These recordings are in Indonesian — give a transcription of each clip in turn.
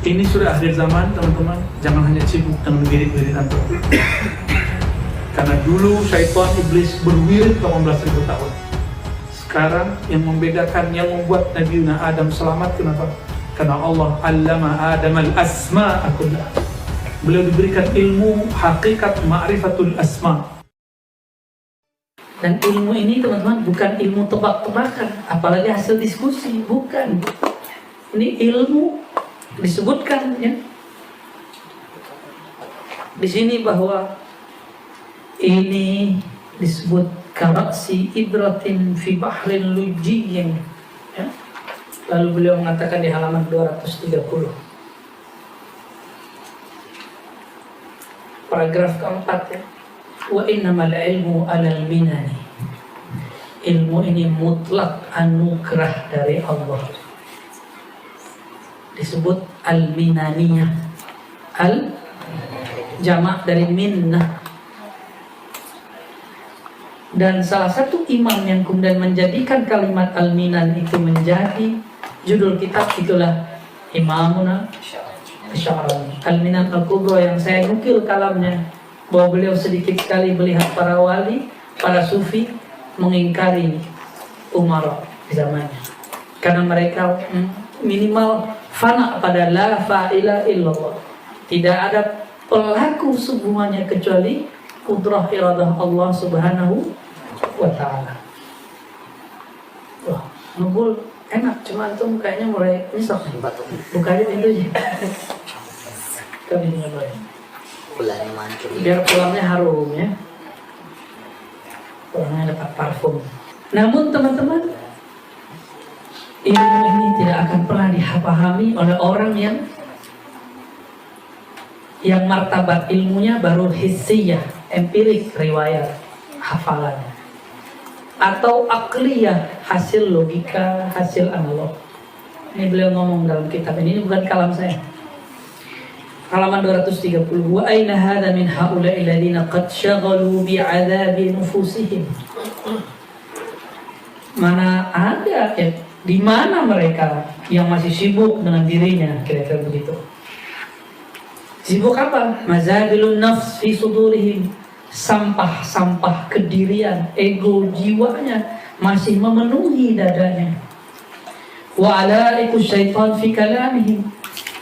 Ini sudah akhir zaman, teman-teman. Jangan hanya sibuk dengan wirid-wirid antum. Karena dulu syaitan iblis berwirid 18.000 tahun. Sekarang yang membedakan, yang membuat Nabi Adam selamat, kenapa? Karena Allah allama Adam al-asma'a kullah. Beliau diberikan ilmu hakikat ma'rifatul asma'. Dan ilmu ini, teman-teman, bukan ilmu tebak-tebakan, apalagi hasil diskusi, bukan. Ini ilmu disebutkan ya di sini bahwa ini disebut karaksi idratin fi bahrin lujiyyin ya. Lalu beliau mengatakan di halaman 230 paragraf keempat ya, wa innamal ilmu alal minani, ilmu ini mutlak anugerah dari Allah, disebut al-minaniyah, al-jamak dari minnah. Dan salah satu imam yang kemudian menjadikan kalimat al-minan itu menjadi judul kitab itulah Imamuna Asy'arani Al-Minan Al-Kubra, yang saya nukil kalamnya bahwa beliau sedikit sekali melihat para wali, para sufi mengingkari umara di zamannya karena mereka minimal fana pada la fa'ila illallah, tidak ada pelaku semuanya kecuali kudrah iradah Allah subhanahu wa ta'ala. Wah, ngebul enak, cuma antum kayaknya mulai nyesek nih batuk. Bukain itu aja. Kami nyobain. Pulangnya mancung. Biar pulangnya harum ya. Pulangnya dapat parfum. Namun teman-teman, ilmu ini tidak akan pernah dipahami oleh orang yang martabat ilmunya baru hissiyah, empirik, riwayat, hafalan, atau akliyah, hasil logika, hasil analog. Ini beliau ngomong dalam kitab ini bukan kalam saya. Halaman 230. Wa aina hadha min haula'i alladziina qad syaghalu bi'adzabi nufusihim. Mana ada ya, di mana mereka yang masih sibuk dengan dirinya, kira-kira begitu. Sibuk apa? Mazabilun nafs fi sudurihim, sampah-sampah kedirian, ego jiwanya masih memenuhi dadanya. Wa alaikus syaitan fi kalamihim,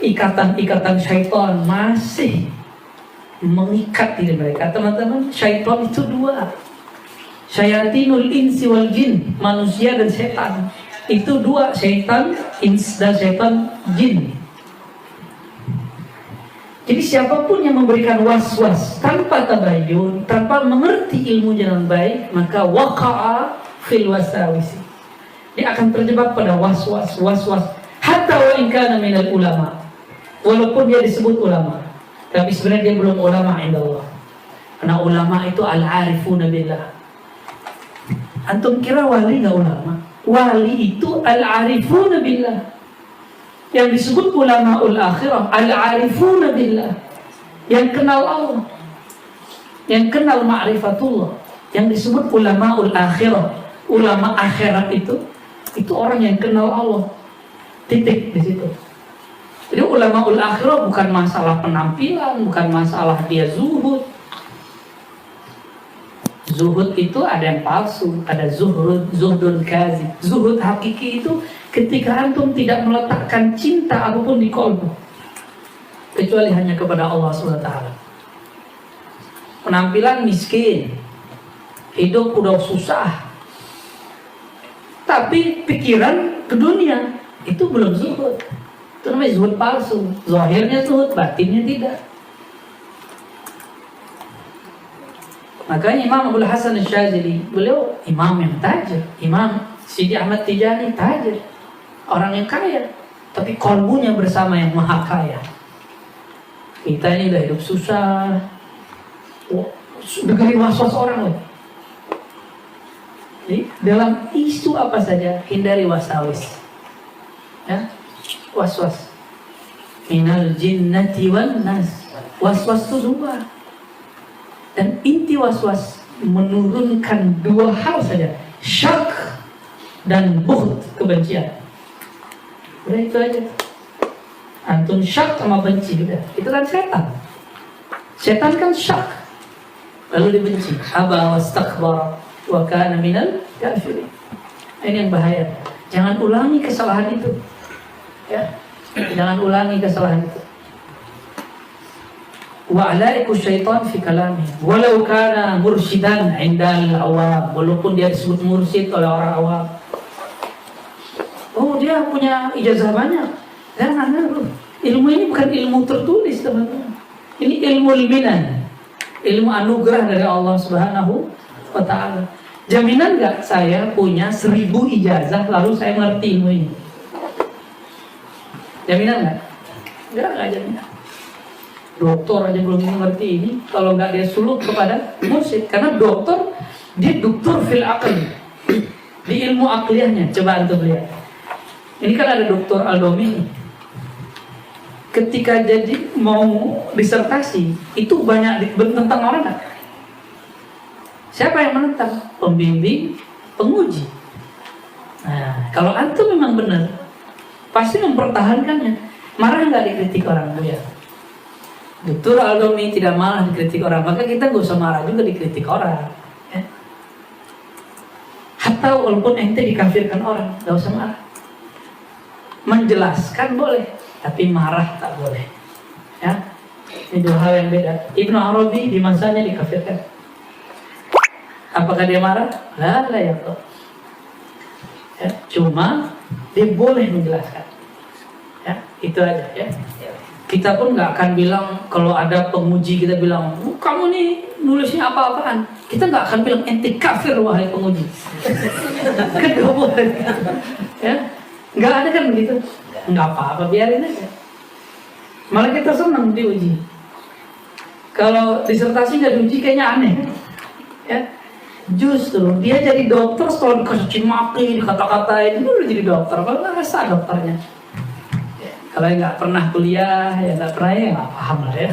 ikatan-ikatan syaitan masih mengikat diri mereka. Teman-teman, syaitan itu dua, syayatinul insi wal jin, manusia dan setan. Itu dua, syaitan ins dan syaitan jin. Jadi siapapun yang memberikan was-was tanpa tabayyun, tanpa mengerti ilmu dengan baik, maka waqa'a fil wasawisi. Dia akan terjebak pada was-was. Hatta wa in kana minal ulama. Walaupun dia disebut ulama, tapi sebenarnya dia belum ulama indallah. Karena ulama itu al-arifuna billah. Antum kira wali enggak ulama? Wali itu al-arifuna billah. Yang disebut ulamaul akhirah al-arifuna billah, yang kenal Allah, yang kenal ma'rifatullah. Yang disebut ulamaul akhirah, ulama akhirat itu orang yang kenal Allah. Titik di situ. Jadi ulamaul akhirah bukan masalah penampilan, bukan masalah dia zuhud. Zuhud itu ada yang palsu, ada zuhdun kazib. Zuhud hakiki itu ketika antum tidak meletakkan cinta apapun di qalbu, kecuali hanya kepada Allah SWT. Penampilan miskin, hidup udah susah, tapi pikiran ke dunia, itu belum zuhud. Itu namanya zuhud palsu. Zahirnya zuhud, batinnya tidak. Makanya Imam Abdul Hasan Asy-Syadzili, beliau imam yang tajir, Imam Sidi Ahmad Tijani tajir, orang yang kaya, tapi kolbunya bersama yang maha kaya. Kita ini udah hidup susah, negeri was-was orang loh. Jadi dalam isu apa saja hindari wasawis, ya, was-was. Minal jinnati wan nas. Was-was itu dua. Dan inti was-was menurunkan dua hal saja, syak dan bughd, kebencian. Udah itu aja. Antum syak sama benci udah. Itu kan setan. Setan kan syak. Lalu dibenci. Aba wastakbara wa kana minal kafirin. Ini yang bahaya. Jangan ulangi kesalahan itu. Ya. Jangan ulangi kesalahan itu. Wa alaiku syaitan fi kalami. Walau kana mursyidan indal awam. Walaupun dia disebut mursyid oleh orang awam. Oh, dia punya ijazah banyak. Jangan dulu. Ilmu ini bukan ilmu tertulis, teman-teman. Ini ilmu minan. Ilmu anugerah dari Allah Subhanahu wa ta'ala. Jaminan nggak saya punya 1000 ijazah lalu saya mengerti ilmu ini? Jaminan nggak? Nggak jaminan. Doktor aja belum mengerti ini, kalau nggak dia suluk kepada mursyid. Karena doktor, dia doktor fil aql, di ilmu akliyahnya. Coba antum lihat. Ini kan ada Doktor Aldomi. Ketika jadi mau disertasi, itu banyak tentang orang kan? Siapa yang menentang? Pembimbing, penguji. Nah, kalau antum memang benar, pasti mempertahankannya. Marah nggak dikritik orang, Bu ya? Doktor Aldomi tidak marah dikritik orang, maka kita nggak usah marah juga dikritik orang. Ya? Hatta walaupun ente dikafirkan orang, nggak usah marah. Menjelaskan boleh, tapi marah tak boleh. Ya, ini dua hal yang beda. Ibnu Arabi di masanya dikafirkan. Apakah dia marah? Lah ya kok. Ya, cuma dia boleh menjelaskan. Ya, itu aja ya. Kita pun nggak akan bilang kalau ada penguji kita bilang kamu nih nulisnya apa-apaan. Kita nggak akan bilang ente kafir wahai penguji. Kan nggak boleh. Ya. Nggak ada kan begitu? Nggak apa-apa, biarin aja. Malah kita senang diuji. Kalau disertasi nggak diuji kayaknya aneh. Ya, justru dia jadi dokter setelah dikasih maki, dikata-katain, itu udah jadi dokter. Kalau nggak rasa dokternya. Ya, kalau nggak pernah kuliah, ya nggak pernah ya nggak paham lah ya.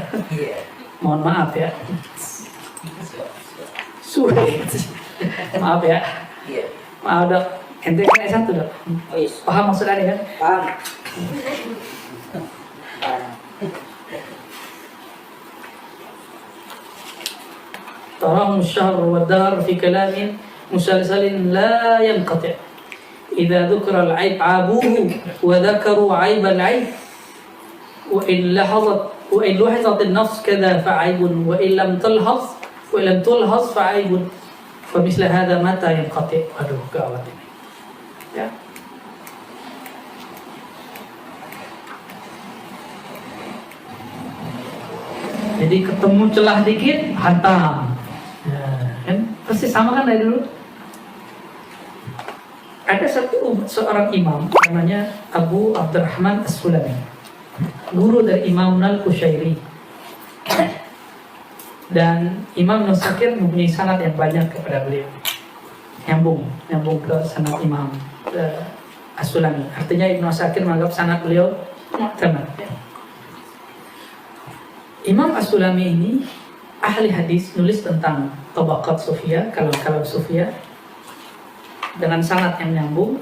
Mohon maaf ya. Sulit. Maaf ya. Maaf dok. Ente kan S1 dok? Paham maksud Anda kan? Paham. Tarahum syahr wa dar fi kalamin musalsalin la yanqati'. Idza dhukira al-'aib 'abuhu wa dhakaru 'aib al-'aib wa in lahazat an-nafs kadha fa'aibun wa in lam talhaz fa'aibun. Fa misla hadha mata yanqati'. Aduh, gawat ini. Ya. Jadi ketemu celah dikit hantam. Ya, kan pasti sama kan dari dulu. Ada seorang imam namanya Abu Abdurrahman As-Sulami, guru dari Imam Al-Qushairi. Dan Imam Nusakir mempunyai sanad yang banyak kepada beliau. Nyambung ke sanad Imam As-Sulami. Artinya Ibnu Asakir menganggap sanad beliau mu'tamad. Imam As-Sulami ini ahli hadis, nulis tentang tabaqat sufia, kalam-kalam sufia dengan sanad yang nyambung.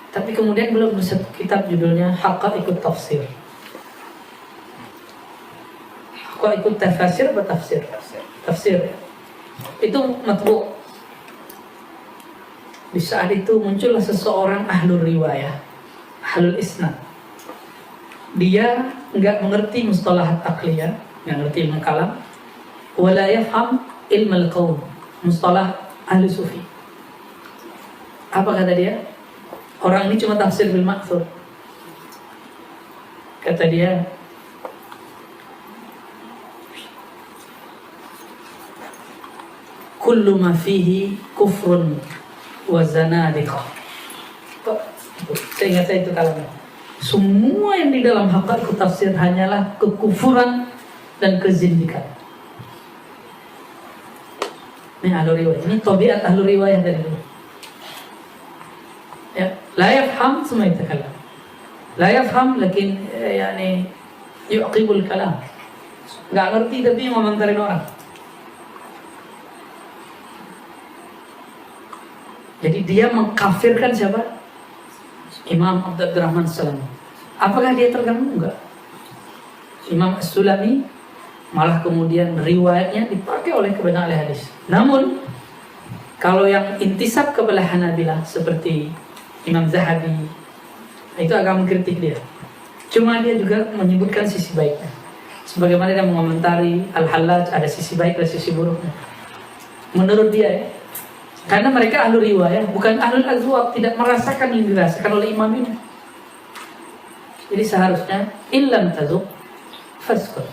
Tapi kemudian beliau menulis kitab judulnya Haqa'iqut Tafsir. Haqa'iqut Tafsir atau tafsir? Tafsir. Itu matbu'. Di saat itu muncullah seseorang ahlul riwayah, ahlul isnad. Dia enggak mengerti mustalahat aqliyah, enggak ngerti ilmu kalam, wala yafham ilmu al-qaul, mustalah ahli sufi. Apa kata dia? Orang ini cuma tafsir bil ma'thur. Kata dia, kullu ma fihi kufrun wa zanadiqah. Saya ingat itu kalamnya. Semua yang di dalam Haqa'iqut Tafsir hanyalah kekufuran dan kezindikan. Ini ahlu riwayah. Ini tabiat ahlu riwayah dari dulu. Ya, la yafham semua itu kalam. La yafham lakin yani yu'qibul kalam. Enggak ngerti tapi ngomentarin orang. Jadi dia mengkafirkan siapa? Imam Abdurrahman As-Sulami. Apakah dia terganggu? Enggak. Imam As-Sulami malah kemudian riwayatnya dipakai oleh kebanyakan ahli hadis. Namun kalau yang intisab kepada Hanabilah seperti Imam Zahabi itu agak mengkritik dia. Cuma dia juga menyebutkan sisi baiknya. Sebagaimana dia mengomentari Al-Hallaj ada sisi baik dan sisi buruknya. Menurut dia ya, karena mereka ahlu riwayah, bukan ahlul azwaq, tidak merasakan yang dirasakan oleh imam ini. Jadi seharusnya illam taduk faskut.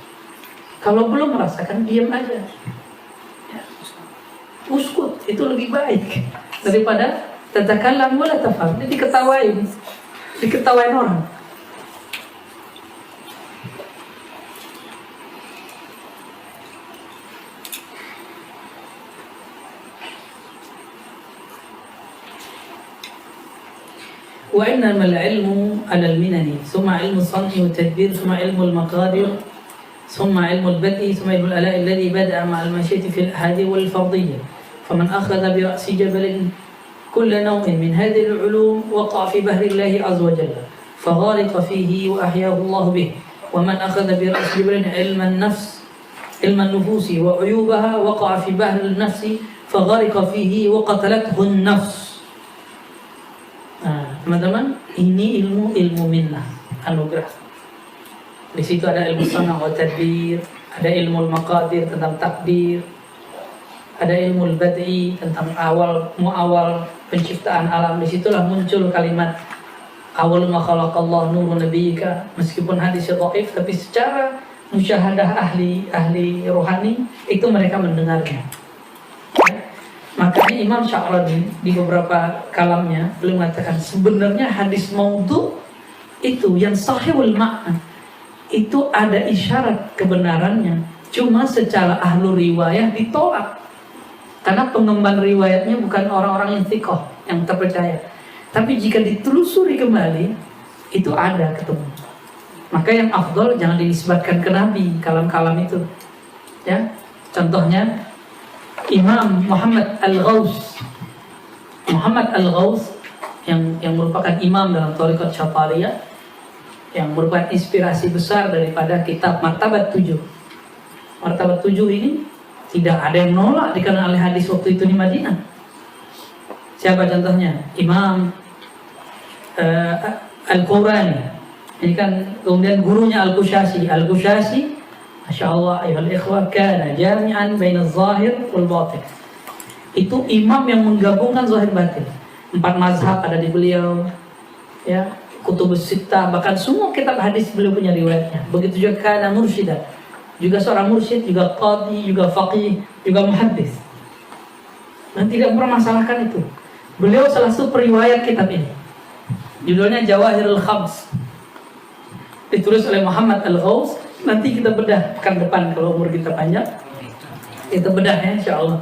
Kalau belum merasakan, diam aja. Ya. Uskut itu lebih baik daripada tatakallam wala tafham. Jadi diketawain orang. وإنما العلم على المنن ثم علم الصنع والتدبير ثم علم المقادير ثم علم البدء ثم علم الآلاء الذي بدأ مع المشية في الأحادي والفرضية فمن أخذ برأس جبل كل نوع من هذه العلوم وقع في بحر الله عز وجل فغارق فيه وأحياه الله به ومن أخذ برأس جبل علم النفوس وعيوبها وقع في بحر النفس فغارق فيه وقتلته النفس. Nah, teman-teman, ini ilmu minnah, anugerah. Di situ ada ilmu sana wa tadbir, ada ilmu maqadir tentang takdir, ada ilmu bad'i tentang awal penciptaan alam. Disitulah muncul kalimat awal ma khalaqallahu nurun nabiyyika, meskipun hadisnya dhaif, tapi secara musyahadah ahli rohani itu mereka mendengarnya. Makanya Imam Sya'rabi di beberapa kalamnya beliau mengatakan sebenarnya hadis maudhu itu yang sahihul makna itu ada isyarat kebenarannya, cuma secara ahlu riwayah ditolak karena pengemban riwayatnya bukan orang-orang yang thiqah, yang terpercaya. Tapi jika ditelusuri kembali itu ada ketemu. Maka yang afdal jangan dinisbatkan ke Nabi kalam-kalam itu. Ya, contohnya Imam Muhammad Al-Ghaus yang merupakan imam dalam Thariqat Syathariyah, yang merupakan inspirasi besar daripada kitab Martabat 7. Martabat 7 ini tidak ada yang nolak dikenal oleh hadis waktu itu di Madinah. Siapa contohnya? Imam Al-Qurani. Ini kan kemudian gurunya Al-Qushasi. Masya Allah, ayuhal ikhwah, kana jami'an baina zahir wal batin. Itu imam yang menggabungkan zahir batin. 4 mazhab ada di beliau, ya, kutubus sittah, bahkan semua kitab hadis beliau punya riwayatnya. Begitu juga kana mursyidan, juga seorang mursyid, juga qadhi, juga faqih, juga muhaddis. Dan tidak mempermasalahkan itu. Beliau salah satu periwayat kitab ini. Judulnya Jawahirul Khams. Ditulis oleh Muhammad Al-Ghaus. Nanti kita bedah pekan depan kalau umur kita panjang. Kita bedah ya insyaallah.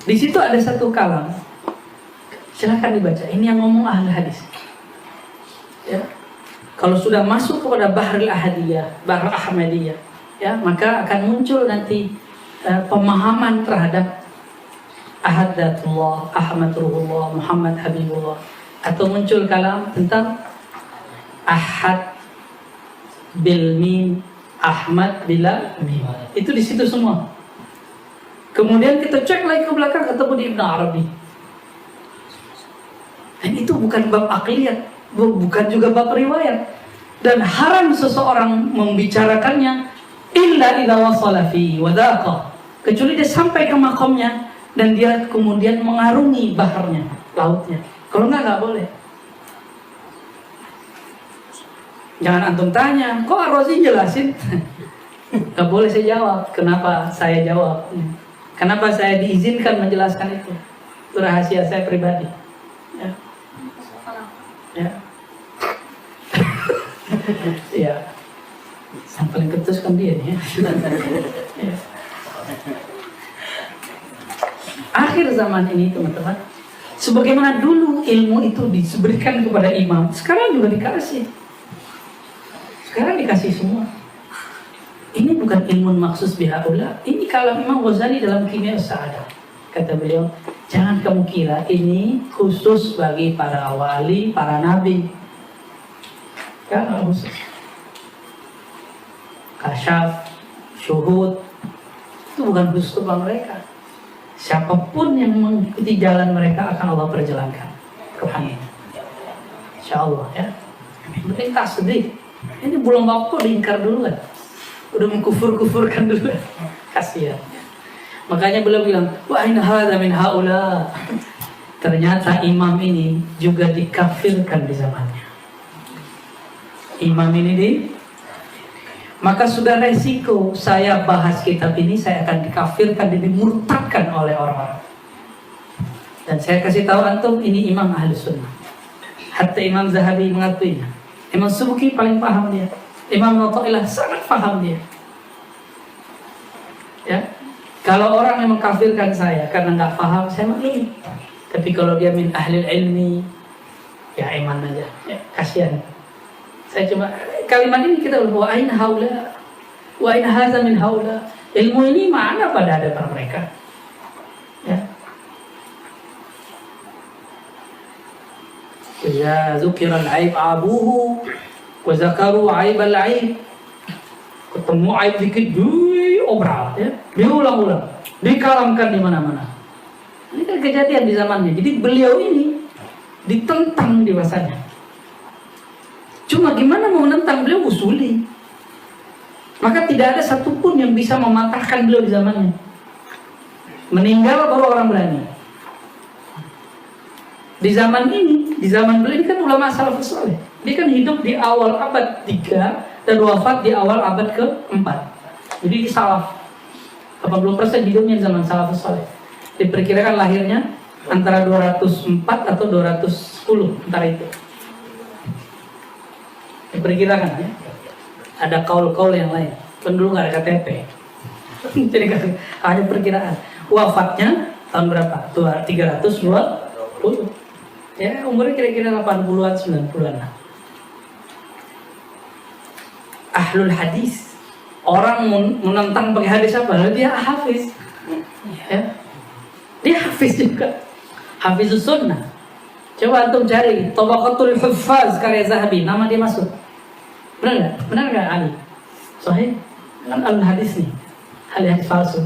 Di situ ada satu kalam. Silahkan dibaca. Ini yang ngomong ahli hadis. Ya. Kalau sudah masuk kepada Bahrul Ahadiyah, Bahr Ahmadiyah, ya, maka akan muncul nanti pemahaman terhadap Ahadatullah, Ahmad Ruhullah, Muhammad Habibullah, atau muncul kalam tentang Ahad bil mim, Ahmad bila mim. Itu di situ semua. Kemudian kita cek lagi ke belakang ketemu di Ibn Arabi. Dan itu bukan bab aqliyat, bukan juga bab riwayat. Dan haram seseorang membicarakannya illa idza wasala fi wadaqah. Kecuali dia sampai ke makomnya dan dia kemudian mengarungi baharnya, lautnya. Kalau enggak boleh. Jangan antum tanya, kok Ar-Razi jelasin? Gak boleh saya jawab. Kenapa saya jawab? Kenapa saya diizinkan menjelaskan itu? Itu rahasia saya pribadi. Ya. Ya. Ya. Yang paling ketus kan dia nih. Ya. Akhir zaman ini teman-teman, sebagaimana dulu ilmu itu diberikan kepada imam, sekarang juga dikasih. Sekarang dikasih semua. Ini bukan ilmu maksus bihaullah. Ini kalau Imam Ghazali dalam Kimia Sa'adah. Kata beliau, jangan kamu kira ini khusus bagi para wali, para nabi. Ya, khusus. Kasyaf, syuhud, itu bukan khusus untuk mereka. Siapapun yang mengikuti jalan mereka akan Allah perjalankan rohaninya. Insya Allah ya. Mungkin tak sedih. Ini belum waktu diingkar duluan. Udah mengkufur-kufurkan duluan. Kasihan. Makanya beliau bilang, wa aina hadza min haula. Ternyata imam ini juga dikafirkan di zamannya. Imam ini maka sudah resiko saya bahas kitab ini, saya akan dikafirkan dan dimurtadkan oleh orang-orang. Dan saya kasih tahu antum, ini imam Ahlus Sunnah. Hatta Imam Zahabi mengakuinya. Imam Subki paling paham dia. Imam Mu'tazilah sangat paham dia. Ya, kalau orang yang mengkafirkan saya karena nggak paham, saya maklumi. Tapi kalau dia min ahli ilmi, ya iman aja. Ya, kasihan. Saya cuma kalimat ini kita wa aina haula wa aina hadza min haula. Ilmu ini mana pada hadapan mereka? Ya. Ya zukira al-aib abuhu wa zakaru aib al-aib. Ketemu aib dikit, obral ya. Diulang-ulang, dikalamkan di mana-mana. Ini kan kejadian di zamannya. Jadi beliau ini ditentang di masanya. Cuma gimana mau menentang, beliau usuli. Maka tidak ada satupun yang bisa mematahkan beliau di zamannya. Meninggal baru orang berani. Di zaman ini, di zaman beliau ini kan ulama salafus saleh. Dia kan hidup di awal abad 3 dan wafat di awal abad ke-4. Jadi di salaf 80% hidupnya di zaman salafus saleh. Diperkirakan lahirnya antara 204 atau 210 antara itu. Diperkirakan ya. Ada kaul-kaul yang lain. Kan dulu nggak ada KTP. Jadi hanya perkiraan. Wafatnya tahun berapa? 320. Ya, umurnya kira-kira 80-an, 90-an lah. Ahlul hadis. Orang menentang pakai hadis apa? Dia hafiz. Ya. Dia hafiz juga. Hafizus sunnah. Coba antum cari Tabaqatul Huffaz karya Zahabi, nama dia masuk. Benar nggak? Benar nggak Ali? Sahih? Kan al-hadis nih. Hadis palsu.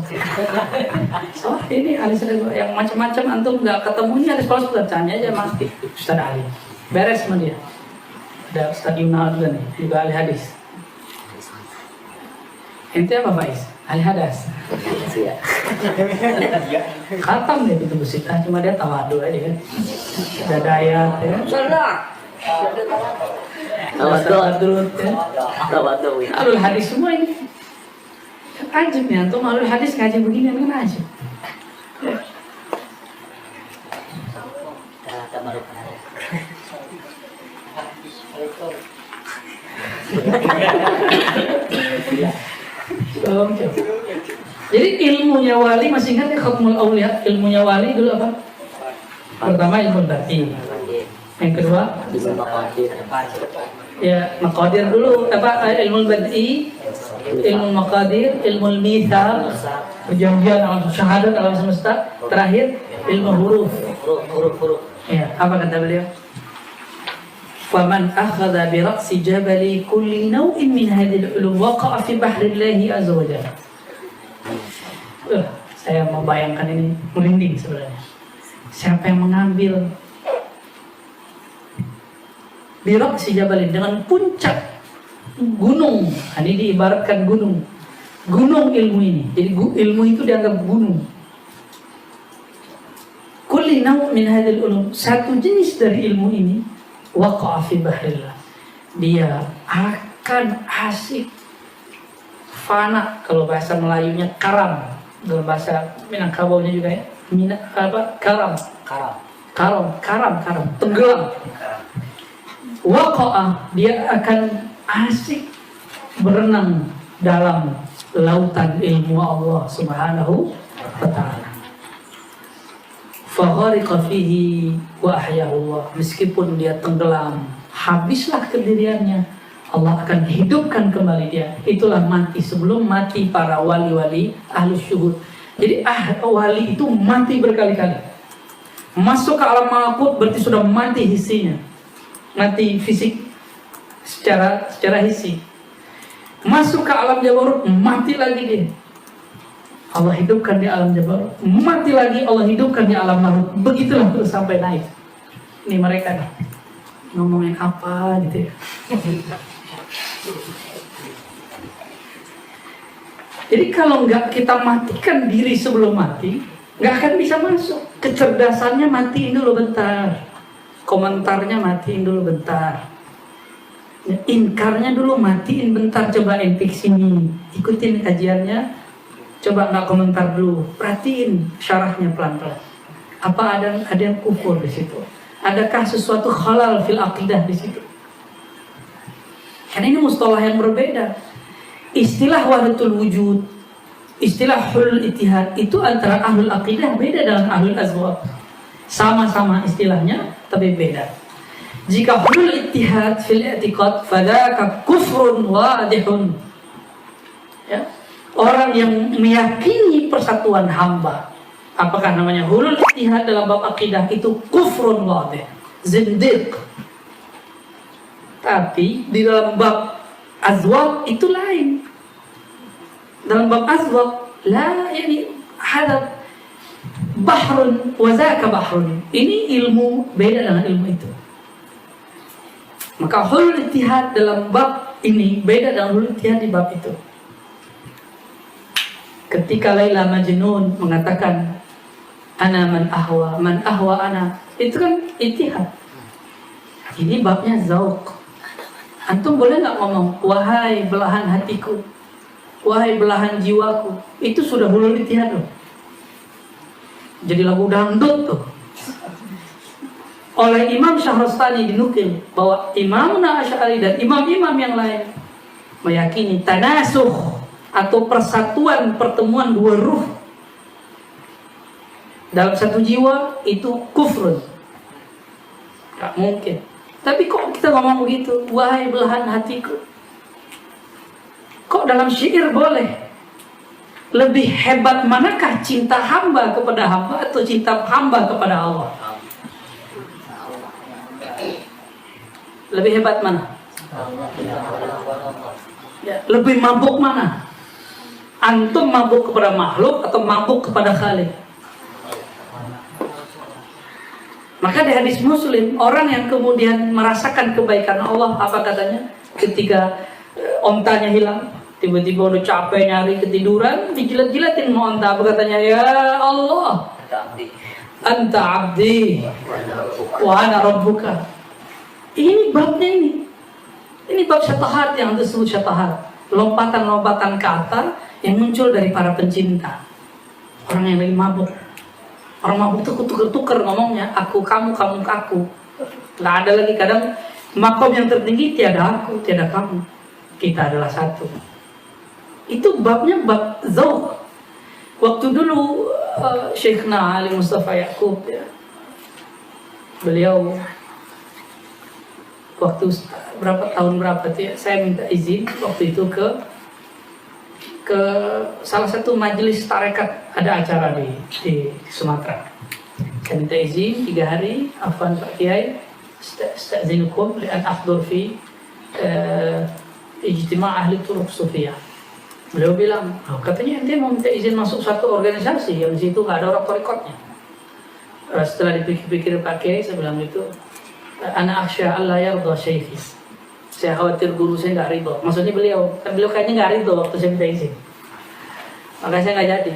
So ini hadis yang macam-macam antum nggak ketemu ini hadis palsu, tanya aja Mas Ustaz Ali. Beres sama dia. Ada Ustaz Yunal juga nih, juga ahli hadis. Ente apa Faiz? Ahli hadas. Iya. Khatam dia itu busita, cuma dia tawadu aja kan. Ada daya ya. Tawadu ya. Tawadu ya. Alul hadis semua ini. Kan ajib nih antum alul hadis ngaji begini kan ajib. Tak baru Jadi ilmunya wali, masih ingat ya Khatmul Auliya, ilmunya wali dulu apa? Pertama ilmu batin. Yang kedua ya maqadir dulu, apa ilmu bad'i, ilmu maqadir, ilmu mithal, perjanjian alam syahadat alam semesta, terakhir ilmu huruf. Ya, apa kata beliau? Faman akhadha bi ra'si jabali kulli naw'in min hadhihi al-ulum waqa'a fi bahri Allah azza wa jalla. Saya mau bayangkan ini merinding sebenarnya. Siapa yang mengambil bi ra'si jabali dengan puncak gunung, ini diibaratkan gunung ilmu ini. Jadi ilmu itu dianggap gunung. Kulli naw' min hadhihi al-ulum, satu jenis dari ilmu ini waqa'a fi bahrillah, dia akan asik fana, kalau bahasa Melayunya karam, dalam bahasa Minangkabaunya juga ya, karam, tenggelam. Waqa'a, dia akan asik berenang dalam lautan ilmu Allah Subhanahu wa ta'ala. Faghariqa fihi wa ahyahu Allah. Meskipun dia tenggelam, habislah kediriannya, Allah akan hidupkan kembali dia. Itulah mati sebelum mati para wali-wali ahlus syuhud. Jadi wali itu mati berkali-kali. Masuk ke alam malakut berarti sudah mati hisinya, mati fisik. secara hissi. Masuk ke alam jabarut, mati lagi dia. Allah hidupkan di alam jabarut, mati lagi, Allah hidupkan di alam larut. Begitulah terus sampai naik. Ini mereka nih ngomongin apa gitu ya. Jadi kalau nggak kita matikan diri sebelum mati, nggak akan bisa masuk. Kecerdasannya matiin dulu bentar, komentarnya matiin dulu bentar, inkarnya dulu matiin bentar. Coba entik sini, ikutin kajiannya, coba nggak komentar dulu, perhatiin syarahnya pelan-pelan. Apa ada yang kufur di situ? Adakah sesuatu halal fil aqidah di situ? Karena ini mustalah yang berbeda. Istilah wahdatul wujud, istilah hulul ittihad itu antara ahlul aqidah beda dengan ahlul azwaq. Sama-sama istilahnya tapi beda. Jika hulul ittihad fil i'tiqad fadzaka kufrun wadihun. Ya. Orang yang meyakini persatuan hamba, apakah namanya hulul ittihad dalam bab akidah itu kufrun wadih, zindiq. Tapi di dalam bab azwaq itu lain. Dalam bab azwaq la yani hadab bahrun wa zaka bahrun. Ini ilmu beda dengan ilmu itu. Maka hulul ittihad dalam bab ini beda dengan hulul ittihad di bab itu. Ketika Laila Majnun mengatakan ana man ahwa ana, itu kan ittihad. Ini babnya zauq. Antum boleh nggak ngomong wahai belahan hatiku, wahai belahan jiwaku? Itu sudah hulul ittihad loh. Jadi lagu dangdut tuh. Oleh Imam Syahrastani dinukil bahwa Imamuna Asy'ari dan imam-imam yang lain meyakini tanasuh atau persatuan pertemuan dua ruh dalam satu jiwa itu kufrun. Tak mungkin. Tapi kok kita ngomong begitu, wahai belahan hatiku? Kok dalam syair boleh? Lebih hebat manakah cinta hamba kepada hamba atau cinta hamba kepada Allah? Lebih hebat mana? Ya, lebih mabuk mana? Antum mabuk kepada makhluk atau mabuk kepada Khalik? Maka di hadis Muslim, orang yang kemudian merasakan kebaikan Allah, apa katanya? Ketika ontanya hilang, tiba-tiba udah capek nyari, ketiduran, dijilat-jilatin sama onta, apa katanya? Ya Allah, anta abdi wa ana rabbuka. Ini babnya ini. Ini bab syatahat yang disebut syatahat. Lompatan-lompatan kata yang muncul dari para pencinta. Orang yang lagi mabuk. Orang mabuk itu tuker-tuker ngomongnya, aku, kamu, kamu, aku. Nggak ada lagi, kadang makom yang tertinggi tiada aku, tiada kamu. Kita adalah satu. Itu babnya bab zauq. Waktu dulu Syekhna Ali Mustafa Yaqub ya, beliau waktu tahun berapa tuh ya, saya minta izin waktu itu ke salah satu majelis tarekat, ada acara di Sumatera. Saya minta izin 3 hari, afwan Pak Kiai, asta'zinukum li'an ahdur fi ijtima' ahli turuq sufiyah. Beliau bilang, katanya ente mau minta izin masuk satu organisasi yang di situ nggak ada orang torikotnya. Setelah dipikir-pikir Pak Kiai, saya bilang itu, ana akhsha alla yarda syaikhi. Saya khawatir guru saya nggak ridho. Maksudnya beliau kayaknya nggak ridho waktu saya minta izin. Makanya saya nggak jadi.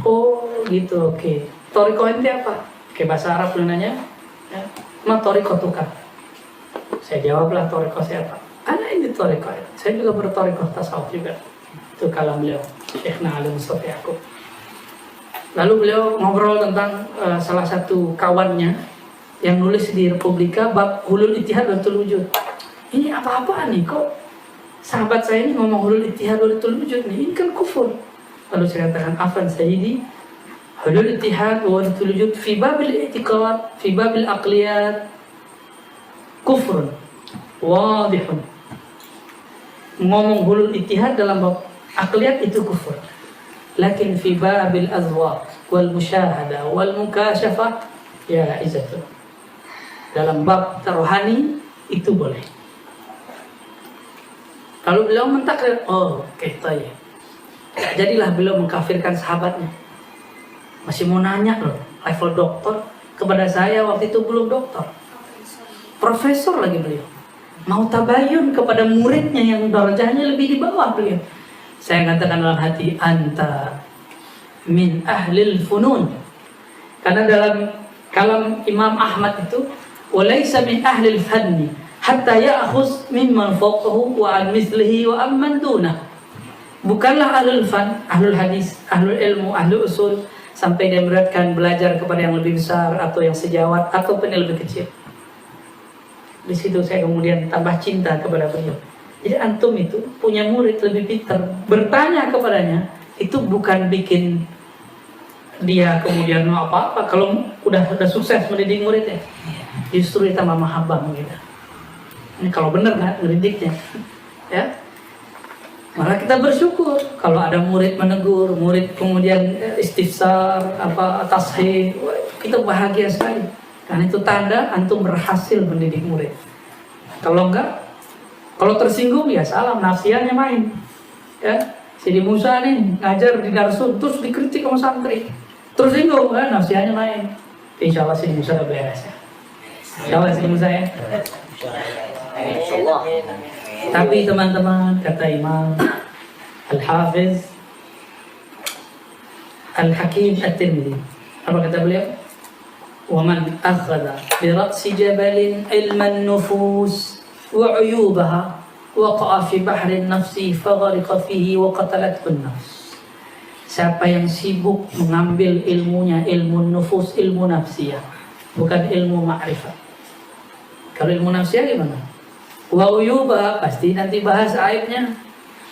Oh gitu, oke. Toriko ente apa? Oke, bahasa Arab nanya. Ya. Ma toriko tukar. Saya jawablah toriko saya apa? Ada ini toriko. Saya juga bertoriko tasawuf juga. Itu kalam beliau, Syekhna Ali Mustafa Yaqub. Lalu beliau ngobrol tentang salah satu kawannya yang nulis di Republika bab hulul ittihad wal wujud. Ini apa-apaan nih, kok sahabat saya ini ngomong hulul ittihad wal wujud nih, ini kan kufur. Lalu saya katakan, afan sayyidi, hulul ittihad wal wujud fi babil i'tiqad, fi babil aqliyat kufrun wadihun. Ngomong hulul ittihad dalam bab aqliyat itu kufur. Lakin fi babil azwaq wal musyahada wal mukasyafah ya izzatun. Dalam bab rohani itu boleh. Lalu beliau mentakdir, oh kita ya. Jadilah beliau mengkafirkan sahabatnya. Masih mau nanya loh, level doktor. Kepada saya waktu itu belum doktor, profesor lagi beliau. Mau tabayun kepada muridnya yang darajahnya lebih di bawah beliau. Saya katakan dalam hati, anta min ahlil funun. Karena dalam kalam Imam Ahmad itu, walaysa min ahlil fanni hatta ya'khuz mimman fawqahu wa an mislihi wa amman dunah. Bukanlah ahlul fan, ahlul hadis, ahlul ilmu, ahlul usul sampai dia beratkan belajar kepada yang lebih besar atau yang sejawat ataupun yang lebih kecil. Di situ saya kemudian tambah cinta kepada beliau. Jadi antum itu punya murid lebih pintar, bertanya kepadanya itu bukan bikin dia kemudian mau apa-apa. Kalau udah sukses mendidik muridnya, justru ditambah mahabbah gitu. Ini kalau benar nggak ngedidiknya, ya. Malah kita bersyukur kalau ada murid menegur, murid kemudian istifsar, tashih, kita bahagia sekali. Karena itu tanda antum berhasil mendidik murid. Kalau enggak, kalau tersinggung ya salam, nafsiannya main. Ya, Sidi Musa nih ngajar di Darsun terus dikritik sama santri. Tersinggung kan, nafsiannya main. Insya Allah Sidi Musa udah beres ya. Insya Allah Sidi Musa ya. Insyaallah. Tapi teman-teman, kata Imam Al-Hafiz Al-Hakim At-Tirmidzi, apa kata beliau? وَمَنْ أَخَذَ بِرَأْسِ جَبَلٍ عِلْمَ النُّفُوسِ وَعُيُوبَهَا وَقَعَ فِي بَحْرِ النَّفْسِ فَغَرِقَ فِيهِ وَقَتَلَتْهُ النَّفْسِ. Siapa yang sibuk mengambil ilmunya, ilmu nufus, ilmu nafsiyah, bukan ilmu ma'rifat. Kalau ilmu nafsiyah gimana? Wa uyuba, pasti nanti bahas aibnya.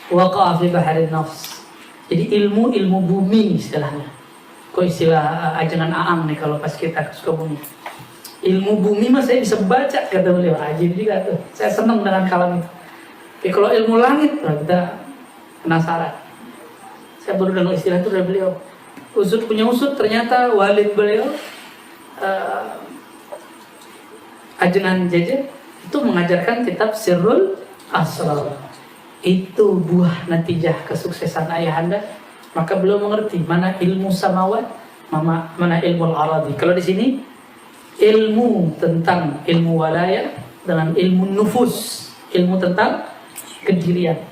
Waqa'a fi bahari nafs. Jadi ilmu bumi istilahnya. Kok istilah ajangan Aang nih kalau pas kita ke Sukabumi. Ilmu bumi mah saya bisa baca, kata beliau. Ajib juga tuh. Saya senang dengan kalam itu. Tapi kalau ilmu langit, nah kita penasaran. Saya baru dengar istilah itu dari beliau. Usut punya usut, ternyata walid beliau ajangan Jeje itu mengajarkan kitab Sirrul Asrar. Itu buah natijah kesuksesan ayahanda. Maka beliau mengerti mana ilmu samawat, mana ilmu al-aradi. Kalau di sini ilmu tentang ilmu walaya dengan ilmu nufus, ilmu tentang kedirian.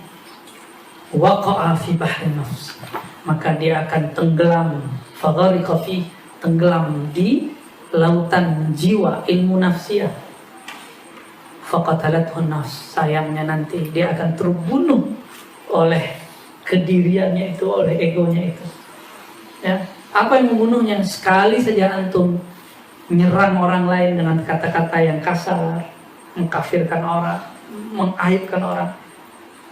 Waqa'a fi bahri nafs, maka dia akan tenggelam, faghariqa fi, tenggelam di lautan jiwa, ilmu nafsiyah. Faqatalathu nafs, sayangnya nanti dia akan terbunuh oleh kediriannya itu, oleh egonya itu. Ya, apa yang membunuhnya? Sekali saja antum menyerang orang lain dengan kata-kata yang kasar, mengkafirkan orang, mengaibkan orang,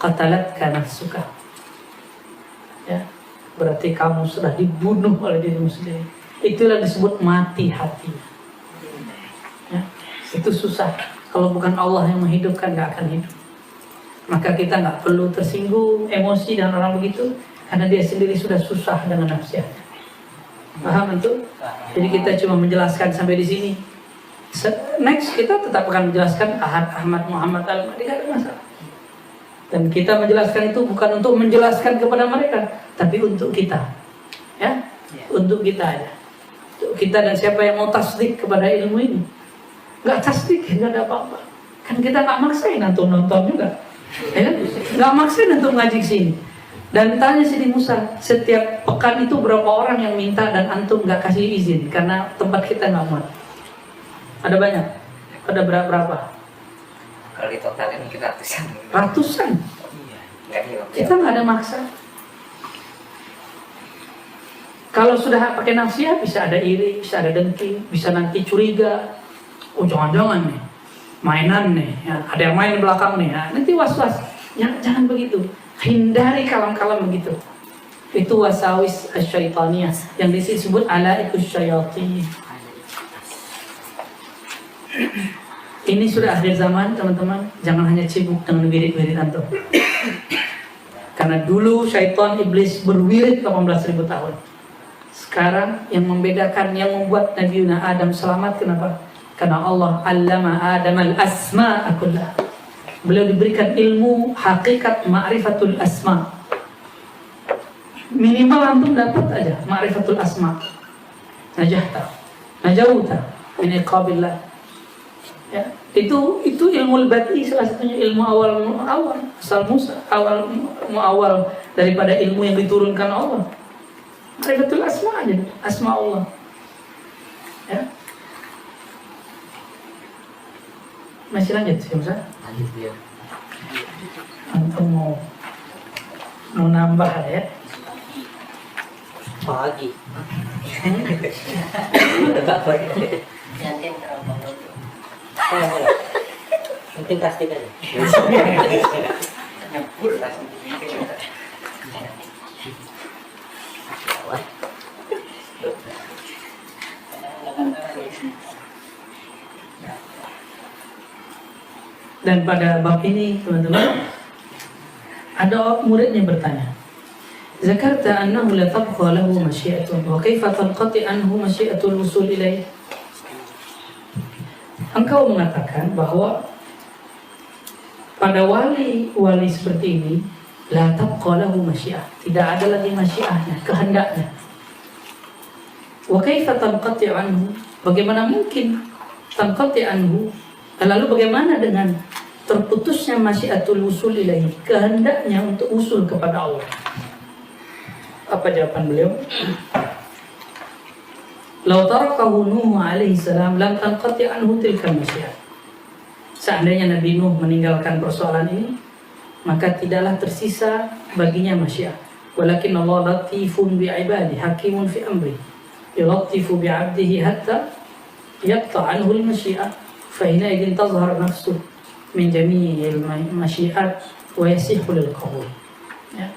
qatalatka nafsuka. Ya, berarti kamu sudah dibunuh oleh dirimu sendiri. Itulah disebut mati hati. Ya, itu susah. Kalau bukan Allah yang menghidupkan, gak akan hidup. Maka kita nggak perlu tersinggung, emosi dengan orang begitu, karena dia sendiri sudah susah dengan nafsinya. Paham itu? Jadi kita cuma menjelaskan sampai di sini. Next kita tetap akan menjelaskan Ahmad Muhammad Al-Mahdi, tidak ada masalah. Dan kita menjelaskan itu bukan untuk menjelaskan kepada mereka, tapi untuk kita, ya, untuk kita aja, untuk kita dan siapa yang mau tasdik kepada ilmu ini. Nggak tasdik, nggak ada apa-apa. Kan kita nggak maksain antum nonton juga. Ya, nggak maksain untuk ngaji sini. Dan tanya Sidi Musa, setiap pekan itu berapa orang yang minta dan antum nggak kasih izin karena tempat kita nggak muat? Ada banyak? Ada berapa? Kalau ditotalin mungkin ratusan. Ratusan. Kita nggak ada maksa. Kalau sudah pakai nafsiyah bisa ada iri, bisa ada dengki, bisa nanti curiga. Oh jangan-jangan nih mainan nih, ya, ada yang main di belakang nih, ya, nanti was-was. Jangan begitu, hindari kalam-kalam begitu. Itu wasawis asyaitaniyah yang disebut alaikus syayatin. Ini sudah akhir zaman teman-teman, jangan hanya sibuk dengan wirid-wirid antum. Karena dulu syaitan iblis berwirid 18.000 tahun. Sekarang yang membedakan, yang membuat Nabi Adam selamat, kenapa? Karena Allah allama Adam al-asma'a kullah. Beliau diberikan ilmu hakikat ma'rifatul asma. Minimal antum dapat aja ma'rifatul asma. Najauta min iqabillah. Ya, itu ilmu al-badi, salah satunya ilmu awal asal Musa, awal daripada ilmu yang diturunkan Allah. Ma'rifatul asma aja, asma Allah. Ya. Masih lanjut ya Musa? Lanjut ya. Antum mau nambah ya? Pagi. Penting pasti kan. Nyebur langsung. Dan pada bab ini teman-teman, ada muridnya bertanya, zakarta annahu la tabqa lahu masyiatun wa kaifa tanqati anhu masyiatul wusul ilaih. Engkau mengatakan bahwa pada wali seperti ini la tabqa lahu masyiah, tidak ada lagi masyiahnya, kehendaknya. Wa kaifa tanqati anhu, bagaimana mungkin tanqati anhu? Lalu bagaimana dengan terputusnya masyiatul wusul ilaih, kehendaknya untuk usul kepada Allah? Apa jawaban beliau? Lau tarakahu Nuh alaihi salam lam tanqati anhu tilka masyiat. Seandainya Nabi Nuh meninggalkan persoalan ini, maka tidaklah tersisa baginya masyiat. Walakin Allah latifun bi'ibadi, hakimun fi amri. Yulatifu bi'abdihi hatta yaqta anhu al-masyiat. فحينئذ تظهر نفسه من جميع المشيئات ويصح للقبول. Ya.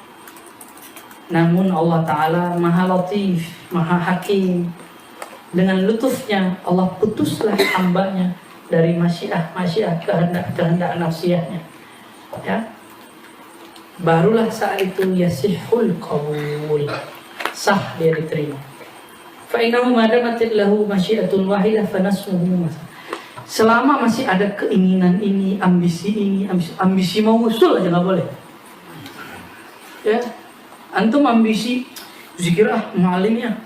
Namun Allah Ta'ala maha latif, maha hakim. Dengan lutufnya Allah putuslah hambanya dari masyiah kehendak nafsiyahnya. Ya. Barulah saat itu yasihul qabul, sah dia diterima. Fa innahu ma damatil lahu masyiatun wahidah fa nasmuhu. Selama masih ada keinginan ini, ambisi mau usul aja nggak boleh. Ya, antum ambisi zikirah, mu'alimnya,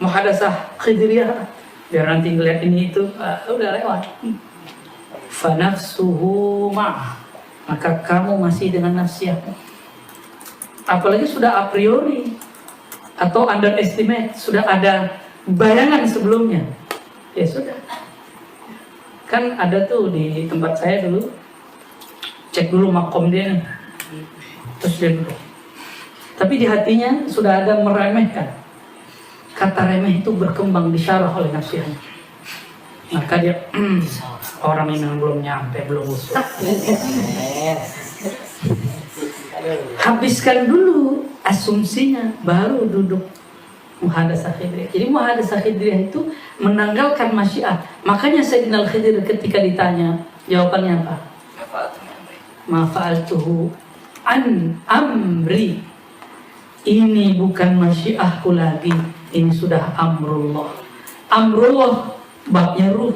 muhadasah, khidriyah, biar nanti ngeliat ini itu, udah lewat. Fanafsuhu ma'ah, maka kamu masih dengan nafsiyahmu. Apalagi sudah a priori atau underestimate, sudah ada bayangan sebelumnya, ya sudah. Kan ada tuh di tempat saya dulu, cek dulu makom dia nih, terus dia duduk. Tapi di hatinya sudah ada meremehkan. Kata remeh itu berkembang disyarah oleh nafsiyahnya. Maka dia, orang ini belum nyampe, belum usul. Habiskan dulu asumsinya, baru duduk muhadasah khidriyah. Jadi muhadasah khidriyah itu menanggalkan masyiah. Makanya Sayyidina Al-Khidir ketika ditanya, jawabannya apa? Ma fa'altuhu an amri. Ini bukan masyiahku lagi, ini sudah amrullah. Amrullah babnya ruh.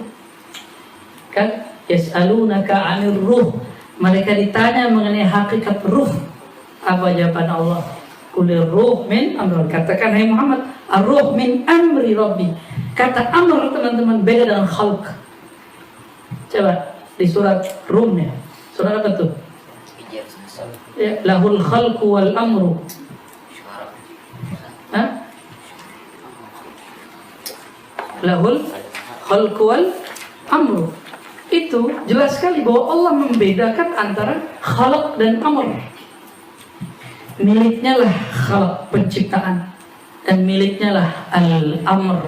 Kan yas'alunaka 'anir ruh. Mereka ditanya mengenai hakikat ruh. Apa jawaban Allah? Kulir ruh min amr. Katakan hai Muhammad, ar-ruh min amri rabbi. Kata amr teman-teman beda dengan khalq. Coba di surat Rum ya. Surat apa tuh? Ya, lahul khalqu wal amru. Hah? Lahul khalqu wal amru. Itu jelas sekali bahwa Allah membedakan antara khalq dan amr. Miliknya lah khalq, penciptaan, dan miliknya lah al-amr.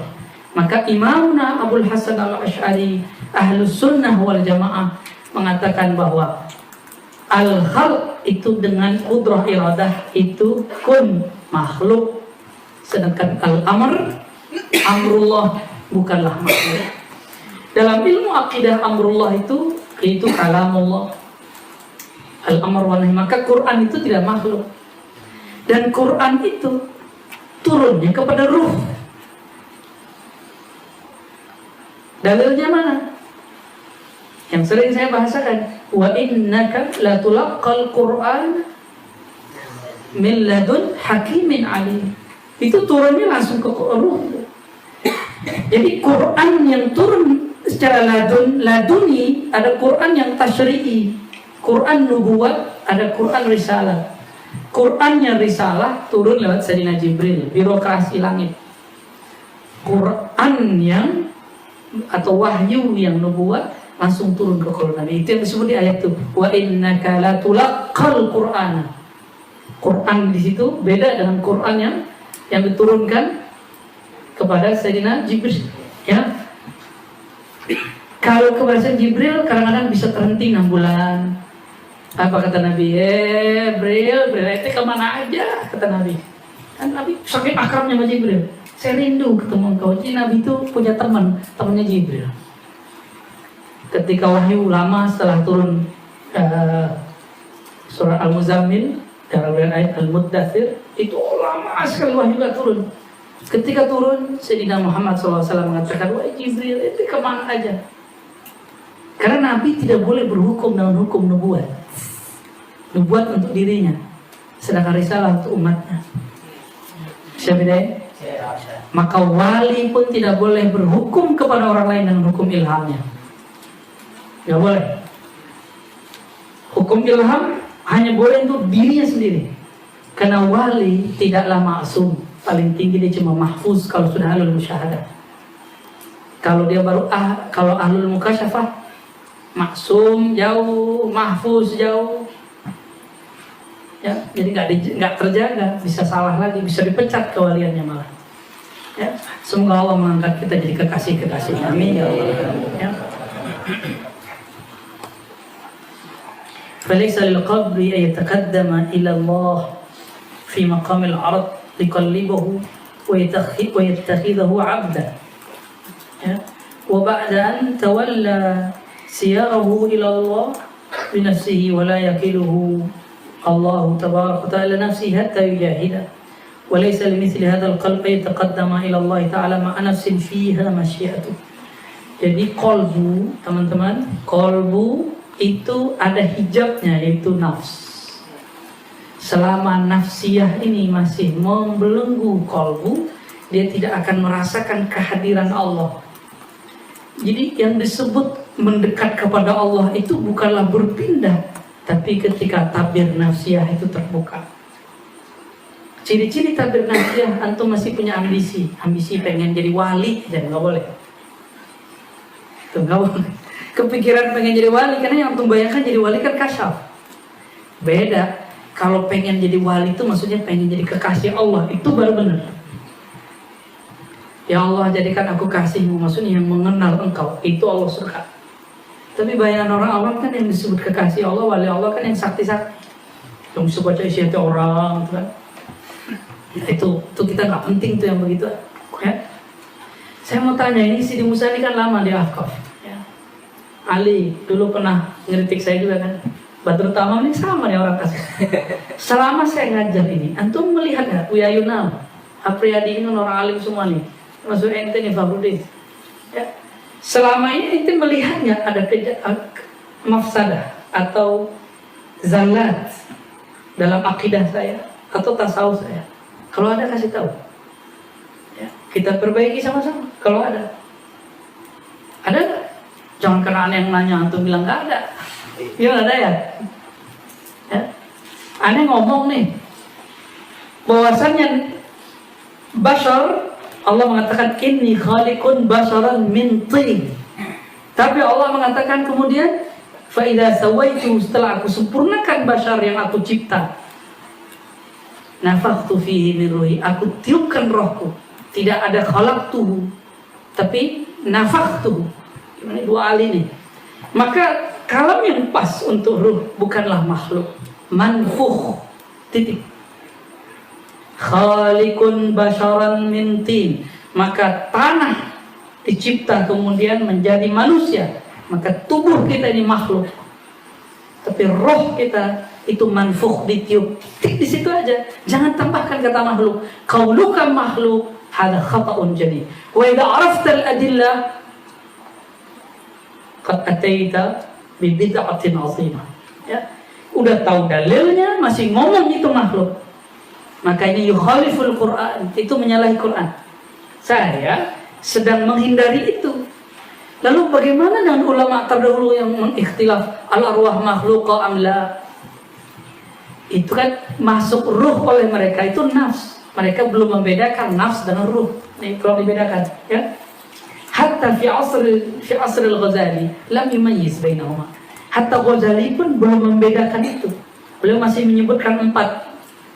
Maka Imamuna Abul Hasan al-Ash'ari Ahlus Sunnah wal Jamaah mengatakan bahwa al-khalq itu dengan qudrah iradah itu kun, makhluk. Sedangkan al-amr, amrullah, bukanlah makhluk. Dalam ilmu akidah amrullah itu kalamullah, al-amr wa nahy. Maka Quran itu tidak makhluk. Dan Quran itu turunnya kepada ruh. Dalilnya mana? Yang sering saya bahasakan, wa innaka latulaqqal Qur'an min ladun hakimin alim. Itu turunnya langsung ke ruh. Jadi Quran yang turun secara laduni, ada Quran yang tasyri'i, Quran nubuwat, ada Quran risalah. Quran yang risalah turun lewat Sayyidina Jibril, birokrasi langit. Quran yang atau wahyu yang nubuwat langsung turun ke Quran. Itu yang disebut di ayat itu. Wa innaka latulaqqal Qur'ana. Quran di situ beda dengan Quran yang diturunkan kepada Sayyidina Jibril. Ya. Kalau kepada Jibril kadang-kadang bisa terhenti 6 bulan. Apa kata Nabi? Jibril itu kemana aja? Kata Nabi. Kan Nabi saking akrabnya sama Jibril. Saya rindu ketemu engkau. Jadi Nabi itu punya temannya Jibril. Ketika wahyu lama setelah turun surah Al-Muzammil, dalam ayat Al-Muddathir, itu lama sekali wahyu gak turun. Ketika turun, Sayyidina Muhammad SAW mengatakan, wahai Jibril, itu kemana aja? Karena Nabi tidak boleh berhukum dengan hukum nubuat. Nubuat untuk dirinya, sedangkan risalah untuk umatnya. Siapa bedanya? Maka wali pun tidak boleh berhukum kepada orang lain dengan hukum ilhamnya. Gak boleh. Hukum ilham hanya boleh untuk dirinya sendiri. Karena wali tidaklah maksum. Paling tinggi dia cuma mahfuz kalau sudah ahlul musyahadah. Kalau dia baru kalau ahlul mukasyafah, maksum jauh, mahfuz jauh. Ya, jadi nggak terjaga, bisa salah lagi, bisa dipecat kewaliannya malah. Ya, semoga Allah mengangkat kita jadi kekasih-kekasihnya. Amin ya Allah. Ya. فليس للقبر أن يتقدم إلى الله في مقام العرض ليقلبه ويتخذه عبدا وبعد أن تولى سياره إلى الله بنفسه ولا يكله الله تبارك وتعالى نفسه حتى يجاهده وليس لمثل هذا القلب يتقدم إلى الله تعالى مع نفس فيها مشيئته. Jadi kolbu, teman-teman, kolbu itu ada hijabnya, yaitu nafs. Selama nafsiyah ini masih membelenggu kolbu, dia tidak akan merasakan kehadiran Allah. Jadi yang disebut mendekat kepada Allah itu bukanlah berpindah, tapi ketika tabir nafsiyah itu terbuka. Ciri-ciri tabir nafsiyah, antum masih punya ambisi pengen jadi wali, dan nggak boleh. Itu nggak boleh. Kepikiran pengen jadi wali, karena yang antum bayangkan jadi wali kan kasyaf. Beda. Kalau pengen jadi wali itu maksudnya pengen jadi kekasih Allah, itu baru benar. Ya Allah, jadikan aku kasihmu, maksudnya yang mengenal engkau, itu Allah suka. Tapi bayangan orang awam kan yang disebut kekasih Allah, wali Allah kan yang sakti-sakti, yang disebut isi hati orang, kan? Itu kita nggak penting tuh yang begitu. Ya? Saya mau tanya, ini Sidi Musa ini kan lama di Ahqaf. Ali dulu pernah ngeritik saya juga kan. Badrut Tamam ini sama nih orang kasih. Selama saya ngajar ini, antum melihat nggak? Uya Yunal, Apriyadi ini orang alim semua nih. Masuk ente nih Fahrudin. Ya. Selama ini ente melihatnya ada mafsadah atau zallat dalam akidah saya atau tasawuf saya. Kalau ada kasih tahu. Ya. Kita perbaiki sama-sama. Kalau ada nggak? Jangan karena aneh yang nanya, antum bilang nggak ada. Iya ada ya? Aneh ngomong nih, bahwasannya bashar, Allah mengatakan inni khaliqun basharan min tin. Tapi Allah mengatakan kemudian fa idza sawaitu, setelah aku sempurnakan bashar yang aku cipta, nafakhtu fihi min ruhi, aku tiupkan rohku. Tidak ada khalaqtuhu, tapi nafakhtuhu. Ini dua ali nih. Maka kalam yang pas untuk ruh bukanlah makhluk, manfukh, titik. Khaliqun basharan min tin. Maka tanah dicipta kemudian menjadi manusia. Maka tubuh kita ini makhluk, tapi roh kita itu manfukh, ditiup. Tik di situ aja. Jangan tambahkan kata makhluk. Qauluka makhluk, hada khata'un jadi. Wa idza arafta al-adillah qad ataita bi bid'atin 'azimah. Ya. Udah tahu dalilnya masih ngomong itu makhluk. Makanya yukhaliful Quran, itu menyalahi Quran. Saya sedang menghindari itu. Lalu bagaimana dengan ulama terdahulu yang mengikhtilaf al-arwah makhluqa am la? Itu kan masuk ruh oleh mereka, itu nafs. Mereka belum membedakan nafs dengan ruh. Ini kalau dibedakan, ya. Hatta fi asr al-Ghazali lam yumayyiz bainahuma. Hatta Ghazali pun belum membedakan itu. Beliau masih menyebutkan 4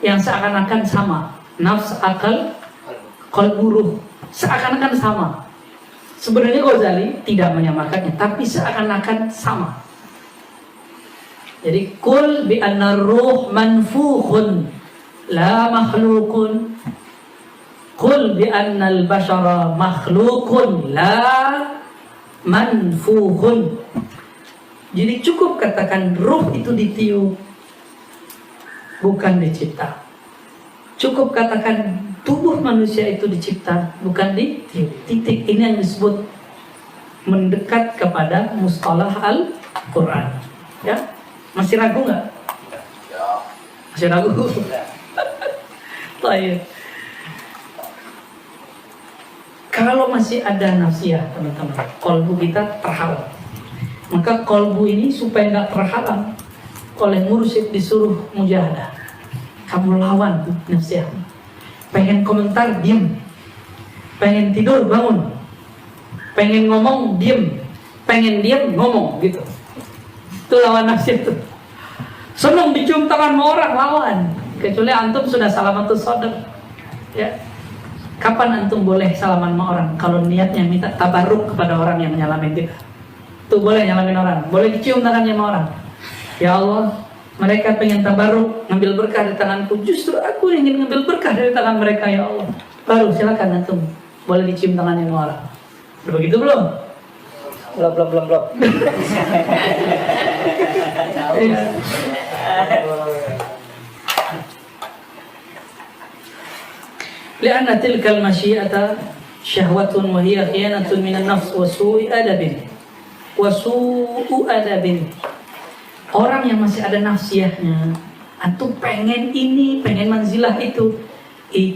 yang seakan-akan sama. Nafs, akal, qalbu, ruh. Seakan-akan sama. Sebenarnya Ghazali tidak menyamakannya, tapi seakan-akan sama. Jadi kul bi anna ruh manfukhun la makhlukun. Kul bi anna al-bashara makhlukun la manfukhun. Jadi cukup katakan ruh itu ditiup, bukan dicipta. Cukup katakan tubuh manusia itu dicipta, bukan ditiup. Titik. Ini yang disebut mendekat kepada mustalah Al-Quran. Ya, masih ragu nggak? Masih ragu? Baik. Kalau masih ada nafsiyah, teman-teman, kolbu kita terhalang. Maka kolbu ini supaya nggak terhalang oleh mursyid disuruh mujahadah. Kamu lawan nafsiyah. Pengen komentar, diam. Pengen tidur, bangun. Pengen ngomong, diam. Pengen diam, ngomong, gitu. Itu lawan nafsiyah itu. Senang dicium tangan sama orang, lawan. Kecuali antum sudah salamatus sadar. Ya. Kapan antum boleh salaman sama orang? Kalau niatnya minta tabarruk kepada orang yang nyalamin kita. Itu boleh nyalamin orang. Boleh dicium tangannya sama orang. Ya Allah, mereka pengen tabarruk, ngambil berkah dari tanganku. Justru aku yang ingin ngambil berkah dari tangan mereka, ya Allah. Baru silakan antum boleh dicium tangannya sama orang. Udah begitu belum? Belum. Lianna tilkal masyiata syahwatun wa hiya khiyanatun minan nafs wa su'u adabin. Orang yang masih ada nafsiyahnya, antum pengen ini, pengen manzilah itu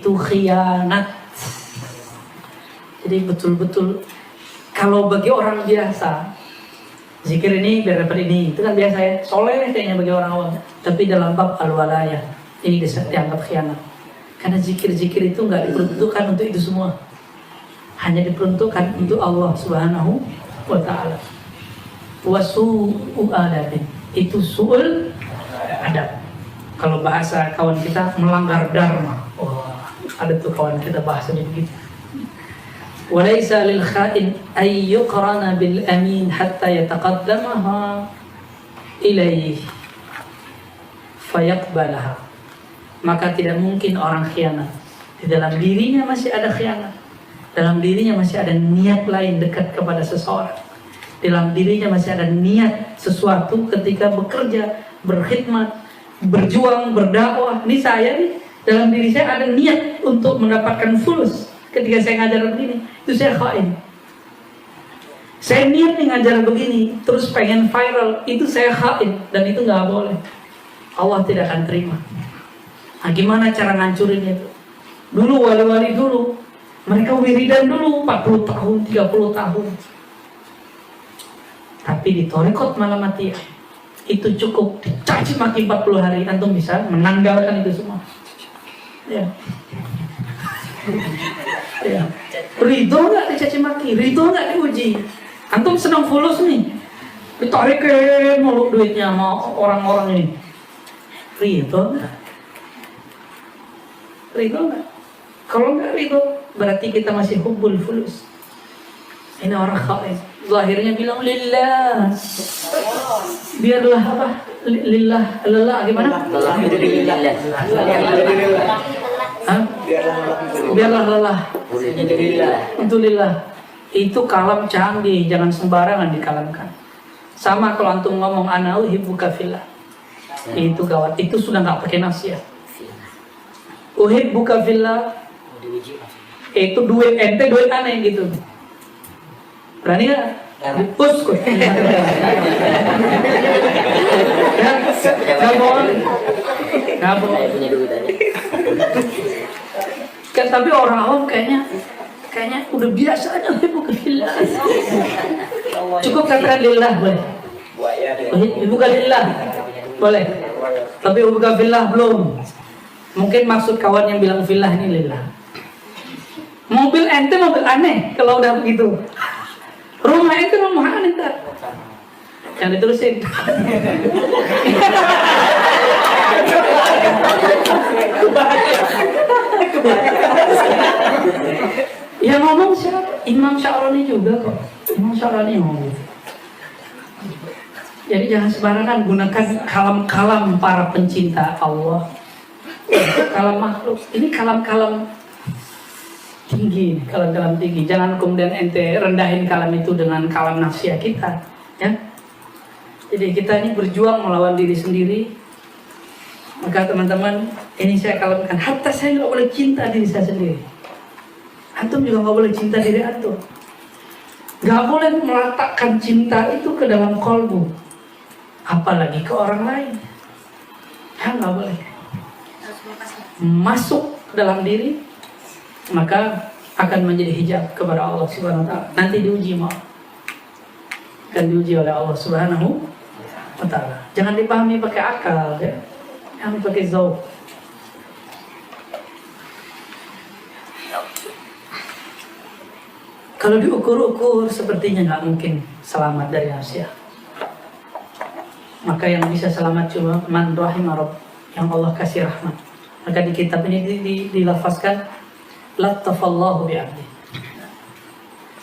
khianat. Jadi betul-betul kalau bagi orang biasa, zikir ini biar dapat ini, itu kan biasa ya, soleh kayaknya bagi orang awam. Tapi dalam bab al-walayah, ini dianggap khianat. Karena zikir-zikir itu nggak diperuntukkan untuk itu semua, hanya diperuntukkan untuk Allah Subhanahu wa Ta'ala. Wasu'u adabin, itu su'ul adab. Kalau bahasa kawan kita melanggar dharma. Wah, ada tuh kawan kita bahasanya begitu. Walaysa lil kha'in ay yuqrana bil amin hatta yataqaddamaha ilaihi fayaqbalaha. Maka tidak mungkin orang khianat. Di dalam dirinya masih ada khianat. Dalam dirinya masih ada niat lain dekat kepada seseorang. Dalam dirinya masih ada niat sesuatu ketika bekerja, berkhidmat, berjuang, berdakwah. Ini saya nih, dalam diri saya ada niat untuk mendapatkan fulus. Ketika saya ngajar begini, itu saya khain. Saya niat nih ngajar begini, terus pengen viral, itu saya khain. Dan itu nggak boleh. Allah tidak akan terima. Nah, gimana cara ngancurin itu? Dulu wali-wali dulu, mereka wiridan dulu 40 tahun, 30 tahun. Tapi di Thariqat Malamatiyah itu cukup dicaci maki 40 hari, antum bisa menanggalkan itu semua. Ya. Ya. Ridho nggak dicaci maki? Ridho nggak diuji? Antum senang fulus nih, ditarikin mulu duitnya sama orang-orang ini. Ridho nggak? Ridho nggak? Kalau nggak ridho, berarti kita masih hubbul fulus. Ini orang khain. Zahirnya bilang lillah. Biarlah apa? Lillah, lelah gimana? Hah? Biarlah lelah. Untuk lillah. Itu kalam canggih, jangan sembarangan dikalamkan. Sama kalau antum ngomong ana uhibbuka fillah. Itu gawat. Itu sudah nggak pakai nafsiyah. Uhibbuka fillah. Itu duit ente, duit aneh gitu. Berani nggak? Uskut. Ya, nggak boleh. Nggak boleh. Kan tapi orang awam kayaknya udah biasa aja bukan lillah. Cukup katakan lillah boleh. Bukan lillah boleh. Tapi bukan fillah belum. Mungkin maksud kawan yang bilang fillah ini lillah. Mobil ente mobil aneh kalau udah begitu. Rumah itu rumah aneh tak? Yang diterusin. Yang ngomong siapa? Imam Sya'rani juga kok. Imam Sya'rani ngomong. Jadi jangan sembarangan gunakan kalam-kalam para pencinta Allah. Kalam makhluk. Ini kalam-kalam tinggi, kalam-kalam tinggi. Jangan kemudian ente rendahin kalam itu dengan kalam nafsiyah kita, ya. Jadi kita ini berjuang melawan diri sendiri. Maka teman-teman, ini saya kalamkan. Hatta saya nggak boleh cinta diri saya sendiri. Antum juga nggak boleh cinta diri antum. Nggak boleh meletakkan cinta itu ke dalam kolbu, apalagi ke orang lain. Ya nggak boleh. Masuk ke dalam diri, maka akan menjadi hijab kepada Allah Subhanahu wa taala. Nanti diuji mau. Akan diuji oleh Allah Subhanahu wa taala. Jangan dipahami pakai akal, ya. Jangan pakai zauq. Kalau diukur-ukur sepertinya nggak mungkin selamat dari nafsiyah. Maka yang bisa selamat cuma man rahimah Rabb, yang Allah kasih rahmat. Maka di kitab ini dilafazkan lattafallahu bi'abdi.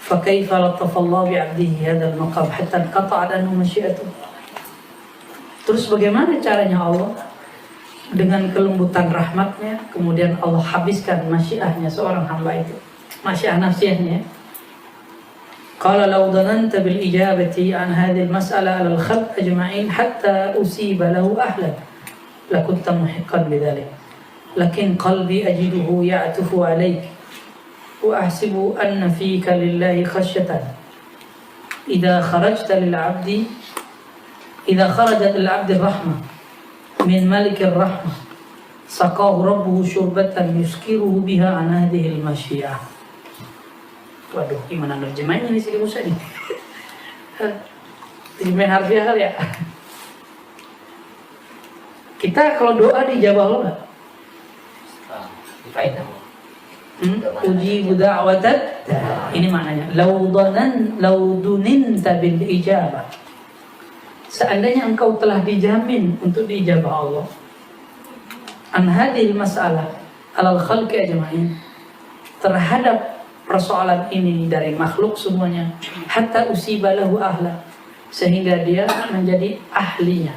Fa kaifa lattafallahu bi'abdihi hadzal maqam hatta qata'at anhu masyiatuh. Terus bagaimana caranya Allah dengan kelembutan rahmatnya kemudian Allah habiskan masyiahnya seorang hamba itu, masyiah nafsiyahnya. Qala law dhananta bil ijabati an hadhihi al mas'ala al khalq ajma'in hatta usiba lahu ahlan lakunta muhiqqan bidzalik. Lakin qalbi ajiduhu ya'tufu alayk wa ahsibu anna fika lillahi khashyatan idza kharajta lil 'abdi idza kharajat lil 'abdi rahmah min malikir rahmah saqahu rabbuhu syurbatan yuskiruhu biha an hadhihi al masyiah. Waduh, gimana nerjemahnya nih si Musa nih? Terjemahan harfiah kali ya. Kita kalau doa dijawab Allah nggak? Uji da'watan. Ini maknanya. Lauduninta bil ijabah. Seandainya engkau telah dijamin untuk diijabah Allah. An hadhil mas'alah alal khalqi ajma'in. Terhadap persoalan ini dari makhluk semuanya, hatta usiba lahu ahla, sehingga dia menjadi ahlinya.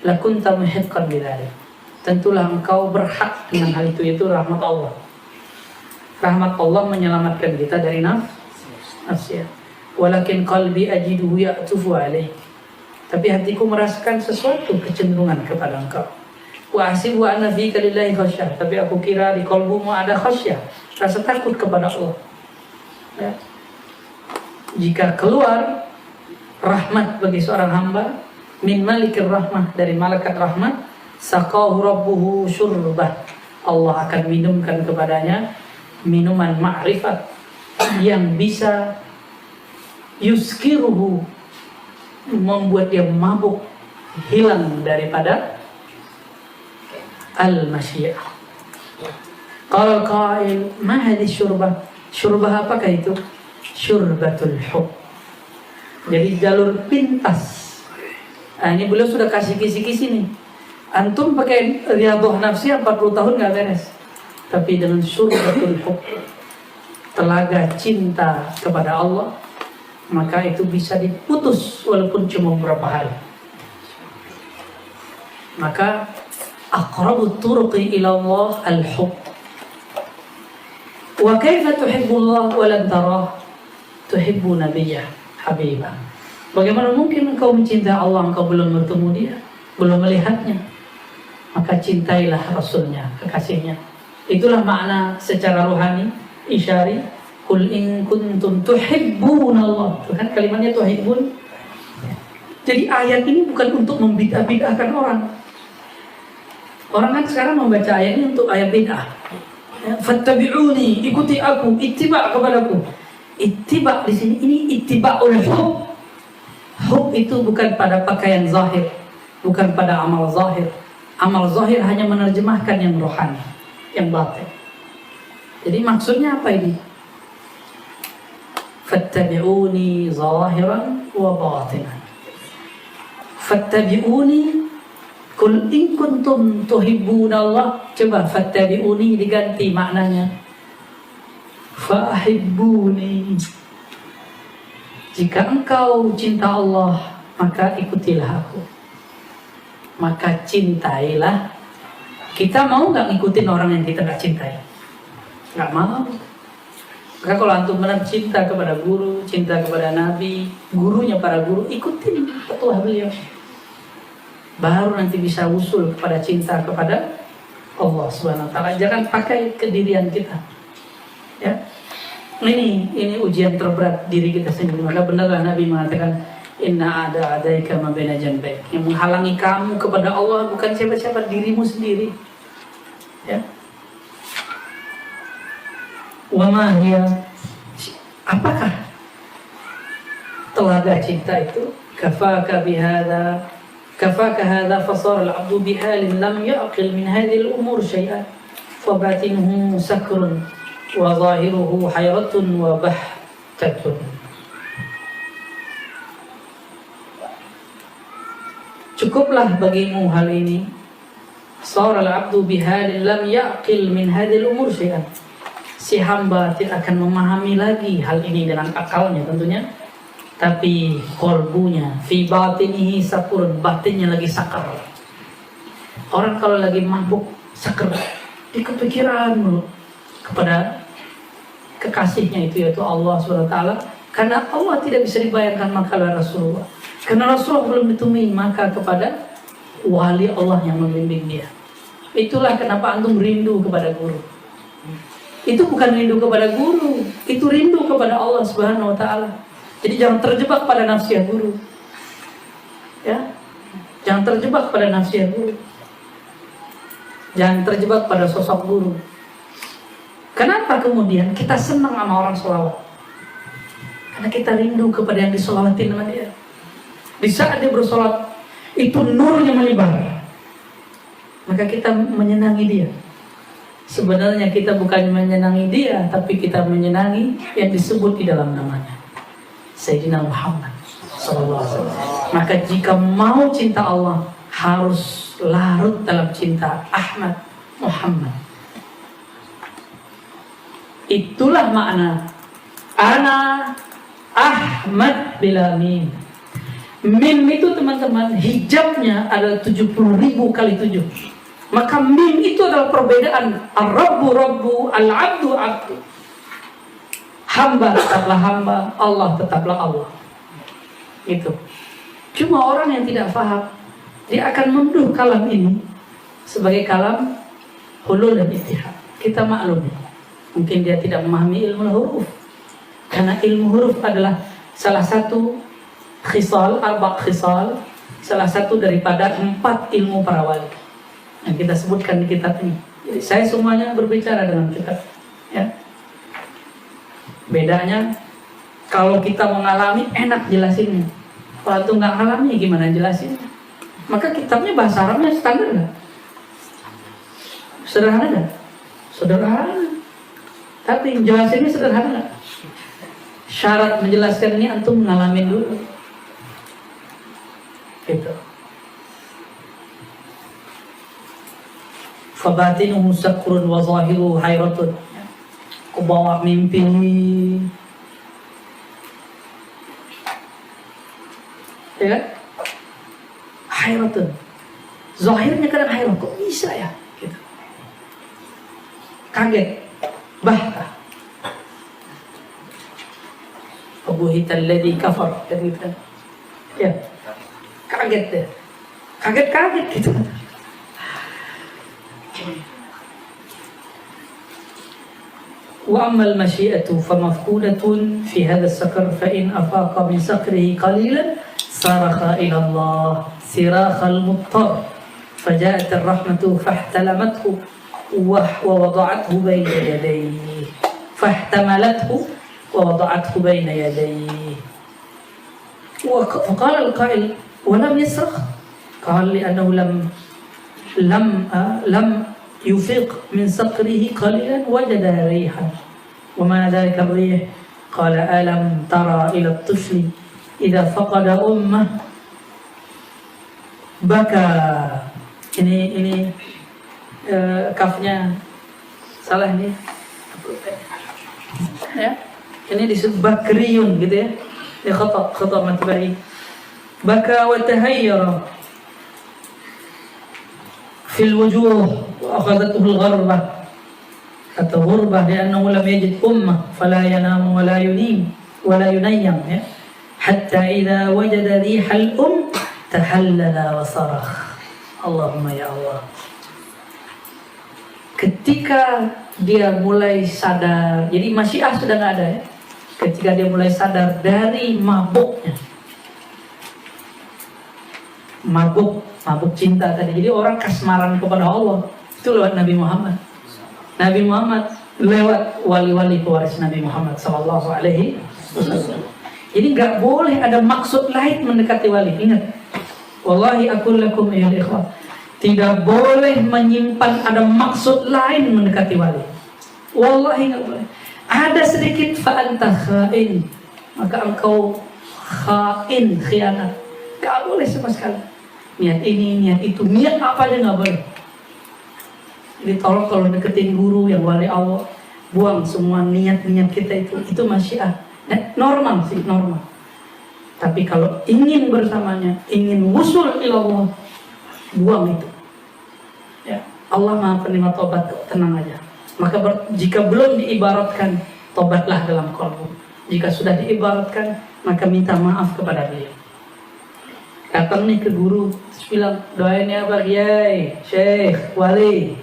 Lakunta muhiqqan bidzalik. Tentulah engkau berhak dengan hal itu, yaitu rahmat Allah. Rahmat Allah menyelamatkan kita dari nafsiyah. Walakin qalbi ajiduhu ya'tufu alaih. Tapi hatiku merasakan sesuatu kecenderungan kepada engkau. Wa ahsibu anna fika lillahi khasyah. Tapi aku kira di qalbumu ada khasyah, rasa takut kepada Allah. Ya. Jika keluar rahmat bagi seorang hamba min malikir rahmah, dari malaikat rahmat, saqahu rabbuhu syurbah, Allah akan minumkan kepadanya minuman ma'rifat yang bisa yuskiruhu, membuat dia mabuk, hilang daripada al-masyiah. Qala qail, ma hadhihi syurbah? Syurbah apakah itu? Syurbatul hub. Jadi jalur pintas. Nah, ini beliau sudah kasih kisi-kisi nih. Antum pakai riyadhah nafsiyah 40 tahun nggak beres. Tapi dengan syurbatul hub, telaga cinta kepada Allah, maka itu bisa diputus walaupun cuma beberapa hari. Maka aqrabut turuqi ila Allah al-hub. Wa kaifa tuhibbullah wa lam tarah tuhibbu nabiyyah habibah. Bagaimana mungkin engkau mencintai Allah, engkau belum bertemu dia, belum melihatnya? Maka cintailah Rasulnya, kekasihnya. Itulah makna secara rohani, isyari, Qul in kuntum tuhibbunallah. Itu kan kalimatnya tuhibbun. Jadi ayat ini bukan untuk membid'ah-bid'ahkan orang. Orang kan sekarang membaca ayat ini untuk ayat bid'ah. Fattabi'uni, ikuti aku, ittiba' kepadaku. Ittiba' di sini ini ittiba'ul hub. Hub itu bukan pada pakaian zahir, bukan pada amal zahir. Amal zahir hanya menerjemahkan yang rohani, yang batin. Jadi maksudnya apa ini? Fattabi'uni zahiran wa batinan. Fattabi'uni, qul in kuntum tuhibbunallah. Coba fattabi'uni diganti maknanya. Fahibbuni. Jika engkau cinta Allah, maka ikutilah aku. Maka cintailah. Kita mau nggak ngikutin orang yang kita nggak cintai? Nggak mau. Maka kalau antum benar cinta kepada guru, cinta kepada nabi, gurunya para guru, ikutin petuah beliau. Baru nanti bisa usul kepada cinta kepada Allah Subhanahu wa taala. Jangan pakai kedirian kita. Ya. Ini ujian terberat diri kita sendiri. Maka benarlah Nabi mengatakan, inna adaika ma baina janbayk. Yang menghalangi kamu kepada Allah bukan siapa-siapa, dirimu sendiri. Ya. Wa ma hiya, apakah telaga cinta itu? Kafaka bihadza, kafaka hadza fasara al-'abdu bihalin lam ya'qil min hadhihi al-umur syai'an fa batinuhu sakrun wa zahiruhu hayratun wa bahtatun. Cukuplah bagimu hal ini. Sara al-'abdu bihalin lam ya'qil min hadhihi al-umur syai'an. Si hamba tidak akan memahami lagi hal ini dengan akalnya tentunya, tapi kolbunya fi batinihi sakurun, batinnya lagi sakar. Orang kalau lagi mabuk sakar, di kepikiran dulu kepada kekasihnya itu, yaitu Allah SWT. Karena Allah tidak bisa dibayangkan maka Rasulullah. Karena Rasulullah belum ditemui, maka kepada wali Allah yang membimbing dia. Itulah kenapa antum rindu kepada guru. Itu bukan rindu kepada guru, itu rindu kepada Allah Subhanahu wa taala. Jadi jangan terjebak pada nafsiah guru. Ya. Jangan terjebak pada nafsiah guru. Jangan terjebak pada sosok guru. Kenapa kemudian kita senang sama orang sholawat? Karena kita rindu kepada yang disolawatin sama dia. Di saat dia bersolat, itu nurnya menyebar. Maka kita menyenangi dia. Sebenarnya kita bukan menyenangi dia, tapi kita menyenangi yang disebut di dalam namanya, Sayyidina Muhammad SAW. Maka jika mau cinta Allah, harus larut dalam cinta Ahmad Muhammad. Itulah makna Ana Ahmad bila mim. Mim itu teman-teman, hijabnya adalah 70.000 kali 7. Maka mim itu adalah perbedaan Ar-Rabbu Rabbu, Al-Abdu Abdu. Hamba tetaplah hamba, Allah tetaplah Allah. Itu. Cuma orang yang tidak paham, dia akan menuduh kalam ini sebagai kalam hulul dan ittihad. Kita maklumi, mungkin dia tidak memahami ilmu huruf. Karena ilmu huruf adalah salah satu khisal, arba' khisal, salah satu daripada 4 ilmu para wali yang kita sebutkan di kitab ini. Jadi saya semuanya berbicara dengan kitab. Ya. Bedanya, kalau kita mengalami enak jelasinnya. Kalau itu nggak ngalami gimana jelasinnya? Maka kitabnya bahasa Arabnya standar nggak? Sederhana nggak? Sederhana. Tapi jelasinnya sederhana nggak? Syarat menjelaskan ini antum ngalamin dulu. Gitu. Fabatinuhu sakrun wa zahiruhu hayratun. Aku bawa mimpi. Ya kan? Hayratun. Zahirnya kadang hayrat, kok bisa ya? Gitu. Kaget. Bahkan. Abuhital ladzi kafar. Gitu kan. Ya. Kaget deh. Kaget gitu. وأما المشيئة فمفقودة في هذا السكر فإن أفاق من سكره قليلا صرخ إلى الله صراخ المضطر فجاءت الرحمة فاحتلمته ووضعته بين يديه فاحتملته ووضعته بين يديه. وقال القائل ولم يصرخ قال لأنه لم يفيق من سكره قليلا وجد ريحا. وما ذلك الريح قال ألم ترى إلى الطفل إذا فقد أمه بكى. Ini kafnya salah nih ya, ini disebut bakriyun gitu ya, ini khata matba'i. Baka wa tahayyara fil wujuh wa akhadatuhu al-gharbah atau ghurbah li'annahu lam yajid ummah fala yanamu wa la yunim wa la yunayyam ya, hatta idza wajada rihal tahallala wa sarakh Allahumma ya Allah. Ketika dia mulai sadar, jadi masyiah sudah nggak ada ya. Ketika dia mulai sadar dari mabuknya, mabuk cinta tadi. Jadi orang kasmaran kepada Allah itu lewat Nabi Muhammad. Nabi Muhammad lewat wali-wali pewaris Nabi Muhammad Sallallahu Alaihi Wasallam. Jadi nggak boleh ada maksud lain mendekati wali. Ingat, wallahi aqul lakum ya ikhwah, tidak boleh menyimpan ada maksud lain mendekati wali. Wallahi nggak boleh. Ada sedikit fa'anta khain, maka engkau khianat. Nggak boleh sama sekali. Niat ini, niat itu, niat apa aja nggak boleh. Jadi tolong kalau deketin guru yang wali Allah, buang semua niat-niat kita itu masyiah. Normal sih, normal. Tapi kalau ingin bersamanya, ingin wusul ilallah, buang itu. Ya, Allah Maha penerima tobat, tenang aja. Maka jika belum diibaratkan, tobatlah dalam qalbu. Jika sudah diibaratkan, maka minta maaf kepada beliau. Datang nih ke guru, terus bilang, doain ya Pak Kiai, Syekh, Wali,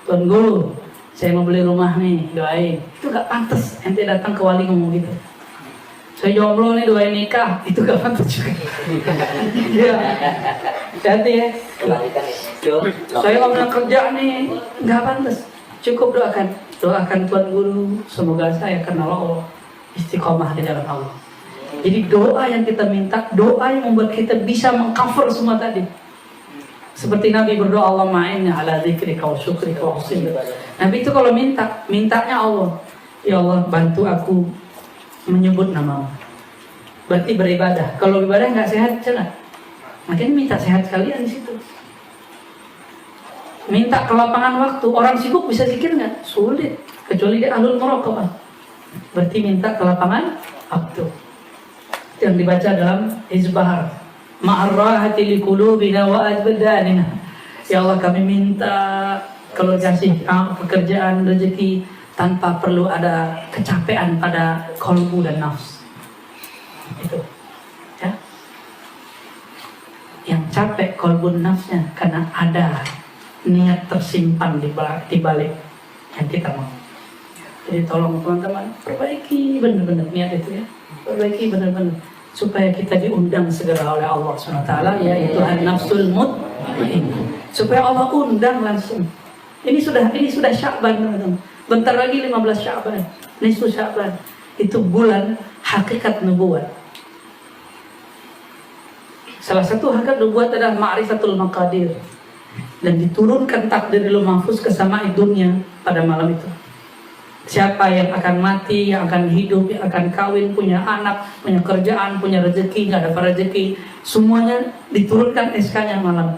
Tuan Guru, saya mau beli rumah nih, doain. Itu gak pantas ente datang ke wali ngomong gitu. Saya jomblo nih, doain nikah, itu gak pantas juga. Iya, hati ya. Saya mau kerja nih, gak pantas. Cukup doakan Tuan Guru, semoga saya kenal Allah, istiqomah di dalam Allah. Jadi doa yang kita minta, doa yang membuat kita bisa mengcover semua tadi. Seperti Nabi berdoa, Allah ma'inna ala dzikrika wa syukrika wa husni. Nabi itu kalau mintanya Allah, ya Allah bantu aku menyebut namamu. Berarti beribadah. Kalau ibadah nggak sehat, jangan. Makanya minta sehat sekalian di situ. Minta kelapangan waktu. Orang sibuk bisa zikir nggak? Sulit. Kecuali dia ahlul muraqabah. Berarti minta kelapangan waktu. Yang dibaca dalam Hizbahar. Ma'arrahati liqulubina wa ajbadanina. Ya Allah kami minta kalau kasih pekerjaan, rezeki tanpa perlu ada kecapean pada kolbu dan nafs. Itu. Ya. Yang capek kolbu nafsnya karena ada niat tersimpan di balik yang kita mau. Jadi tolong teman-teman perbaiki benar-benar niat itu ya. Perbaiki benar-benar supaya kita diundang segera oleh Allah SWT, yaitu an-nafsul mutmainnah. Supaya Allah undang langsung. Ini sudah Sya'ban teman-teman. Bentar lagi 15 Sya'ban. Nisfu Sya'ban. Itu bulan hakikat nubuat. Salah satu hakikat nubuat adalah ma'rifatul maqadir. Dan diturunkan takdir Lauh Mahfuz ke samai dunia pada malam itu. Siapa yang akan mati, yang akan hidup, yang akan kawin, punya anak, punya kerjaan, punya rezeki, nggak dapat rezeki, semuanya diturunkan SK-nya malam.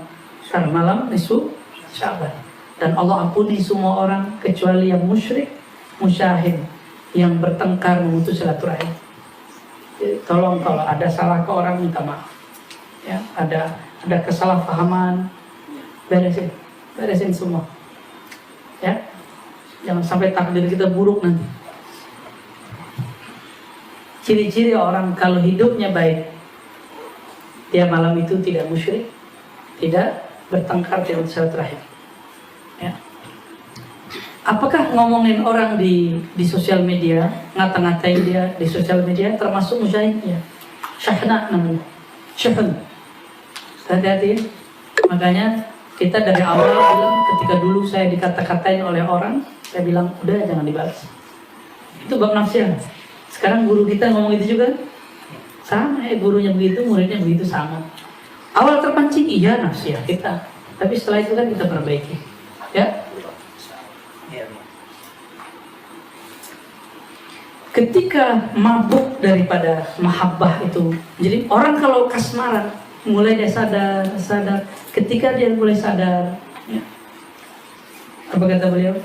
Karena malam nisfu Sya'ban. Dan Allah ampuni semua orang kecuali yang musyrik, musyahid, yang bertengkar memutus silaturahim. Jadi, tolong kalau ada salah ke orang minta maaf. Ya, ada kesalahpahaman, beresin semua. Ya. Jangan sampai takdir kita buruk nanti. Ciri-ciri orang kalau hidupnya baik, dia malam itu tidak musyrik, tidak bertengkar, tidak silaturahim. Ya. Apakah ngomongin orang di sosial media, ngata-ngatain dia di sosial media termasuk musyahidnya? Syahna namanya. Syahn. Hati-hati ya. Makanya kita dari awal bilang, ketika dulu saya dikata-katain oleh orang, saya bilang udah jangan dibalas. Itu bab nafsiah. Sekarang guru kita ngomong itu juga sama, gurunya begitu, muridnya begitu, sama. Awal terpancing iya nafsiah kita, tapi setelah itu kan kita perbaiki, ya. Ketika mabuk daripada mahabbah itu, jadi orang kalau kasmaran, mulai dia sadar. Ketika dia mulai sadar, ya. Apa kata beliau?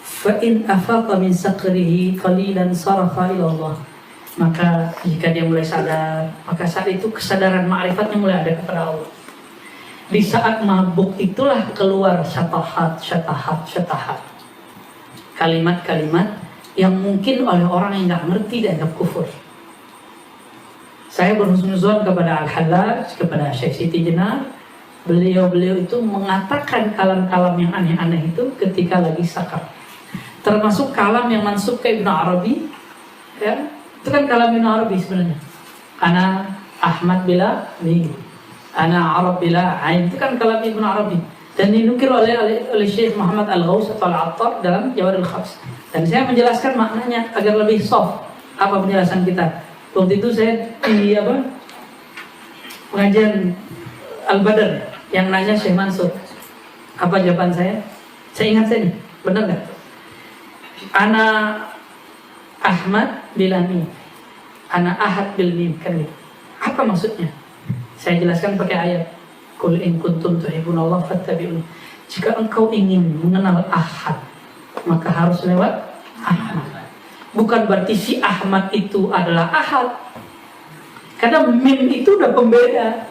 Fa in afaqa min saqrihi qalilan sarafa ila Allah. Maka jika dia mulai sadar, maka saat itu kesadaran ma'rifatnya mulai ada kepada Allah. Di saat mabuk itulah keluar syatahat. Kalimat-kalimat yang mungkin oleh orang yang nggak ngerti dianggap kufur. Saya berhusnuzon kepada Al-Hallaj, kepada Syekh Siti Jenar. Beliau itu mengatakan kalam-kalam yang aneh-aneh itu ketika lagi sakar. Termasuk kalam yang mansub ke Ibnu Arabi, ya. Itu kan kalam Ibnu Arabi sebenarnya. Ana Ahmad bila ni, ana Arab bila ain, itu kan kalam Ibnu Arabi. Dan dinukil oleh Syekh Muhammad Al-Ghaus atau Al-Attar dalam Jawarul Khams. Dan saya menjelaskan maknanya agar lebih soft. Apa penjelasan kita? Waktu itu saya di pengajian Al-Badr yang nanya Syekh Mansur. Apa jawaban saya? Saya ingat saya nih, benar nggak? Ana Ahmad bilani, ana ahad bil mim, kan gitu. Apa maksudnya? Saya jelaskan pakai ayat. Qul in kuntum tuhibbunallah fattabi'uni. Jika engkau ingin mengenal ahad, maka harus lewat Ahmad. Bukan berarti si Ahmad itu adalah ahad. Karena mim itu udah pembeda.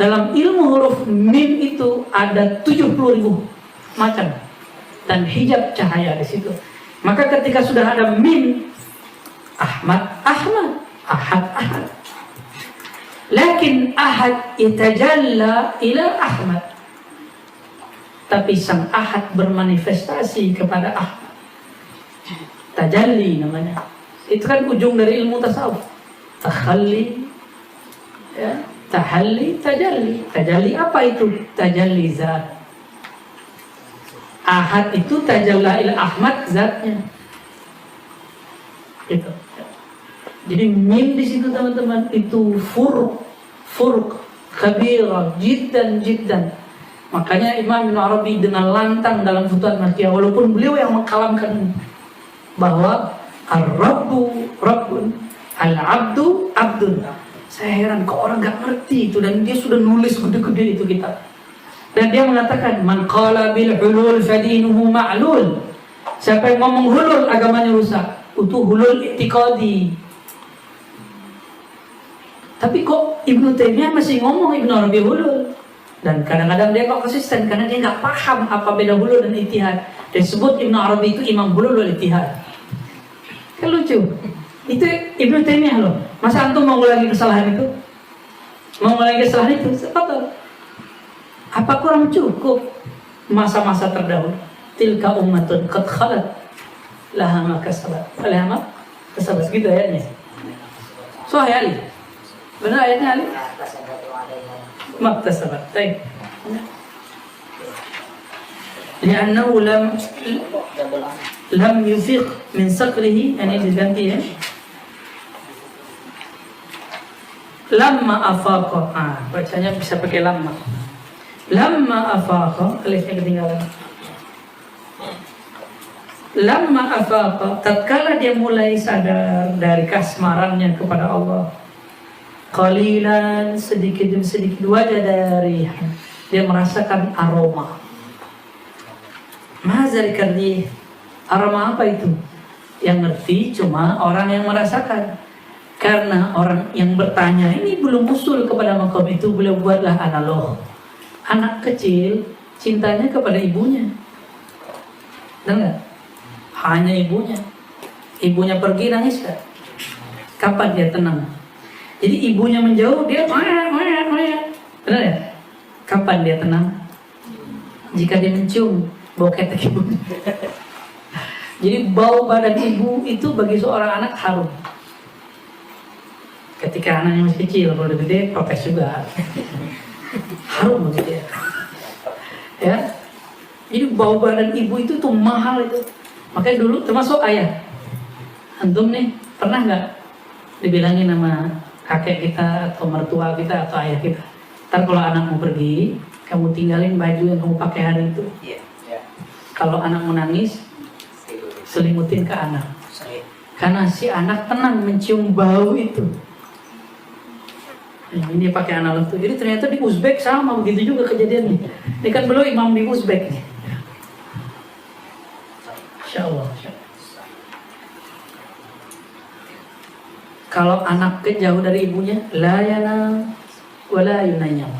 Dalam ilmu huruf mim itu ada 70.000 macam dan hijab cahaya di situ. Maka ketika sudah ada mim, Ahmad, ahad. Lakin ahad itajalla ila Ahmad. Tapi sang ahad bermanifestasi kepada Ahmad. Tajalli namanya. Itu kan ujung dari ilmu tasawuf. Takhalli, ya, tahalli, tajalli. Tajalli apa itu? Tajalli zat. Ahad itu tajalla ila Ahmad zatnya. Itu. Jadi mim di situ teman-teman itu furq kabira jiddan. Makanya Imam Ibnu Arabi dengan lantang dalam Futuhat Makkiyah, walaupun beliau yang mengkalamkan bahwa ar-rabbu rabbun, al-abdu abdun. Saya heran kok orang gak ngerti itu, dan dia sudah nulis gede-gede itu kitab. Dan dia mengatakan man qala bil hulul fadinuhu ma'lul. Siapa yang ngomong hulul agamanya rusak. Itu hulul i'tiqadi. Tapi kok Ibnu Taimiyah masih ngomong Ibnu Arabi hulul. Dan kadang-kadang dia kok konsisten karena dia nggak paham apa beda hulul dan ittihad. Dia sebut Ibnu Arabi itu imam hulul wal ittihad. Kan lucu. Itu Ibnu Taimiyah loh. Masa antum mau ngulangi kesalahan itu? Mau ngulangi kesalahan itu? Betul. Apa kurang cukup masa-masa terdahulu? Tilka ummatun qad khalat laha ma kasabat. Laha ma kasabat, gitu ayatnya. Sahih Ali. Benar ayatnya Ali? Maktasabat. Baik. Li'annahu lam yufiq min saqrihi, ini diganti ya. Lamma afaqa. Bacanya bisa pakai lamma. Lamma afaqa, alifnya ketinggalan. Lamma afaqa, tatkala dia mulai sadar dari kasmarannya kepada Allah. Qalilan, sedikit demi sedikit, wajah dari dia merasakan aroma. Mazalika di aroma apa itu? Yang ngerti cuma orang yang merasakan. Karena orang yang bertanya ini belum usul kepada makom itu, beliau buatlah analog. Anak kecil cintanya kepada ibunya, dengar? Hanya ibunya. Ibunya pergi nangis kan? Kapan dia tenang? Jadi ibunya menjauh, dia benar ya? Kapan dia tenang? Jika dia mencium bau ketek ibu. Jadi bau badan ibu itu bagi seorang anak harum. Ketika anaknya masih kecil, kalau udah gede protes juga. Harum begitu ya. Ya. Jadi bau badan ibu itu tuh mahal itu. Makanya dulu termasuk ayah. Antum nih pernah nggak dibilangin sama kakek kita atau mertua kita atau ayah kita, ntar kalau anak mau pergi, kamu tinggalin baju yang kamu pakai hari itu. Kalau anak mau nangis, selimutin ke anak. Karena si anak tenang mencium bau itu. Ini pakai analog tuh. Jadi ternyata di Uzbek sama begitu juga kejadiannya. Ini kan beliau imam di Uzbek nih. Insya Allah. Kalau anak jauh dari ibunya, la yanam wa la yunayyam.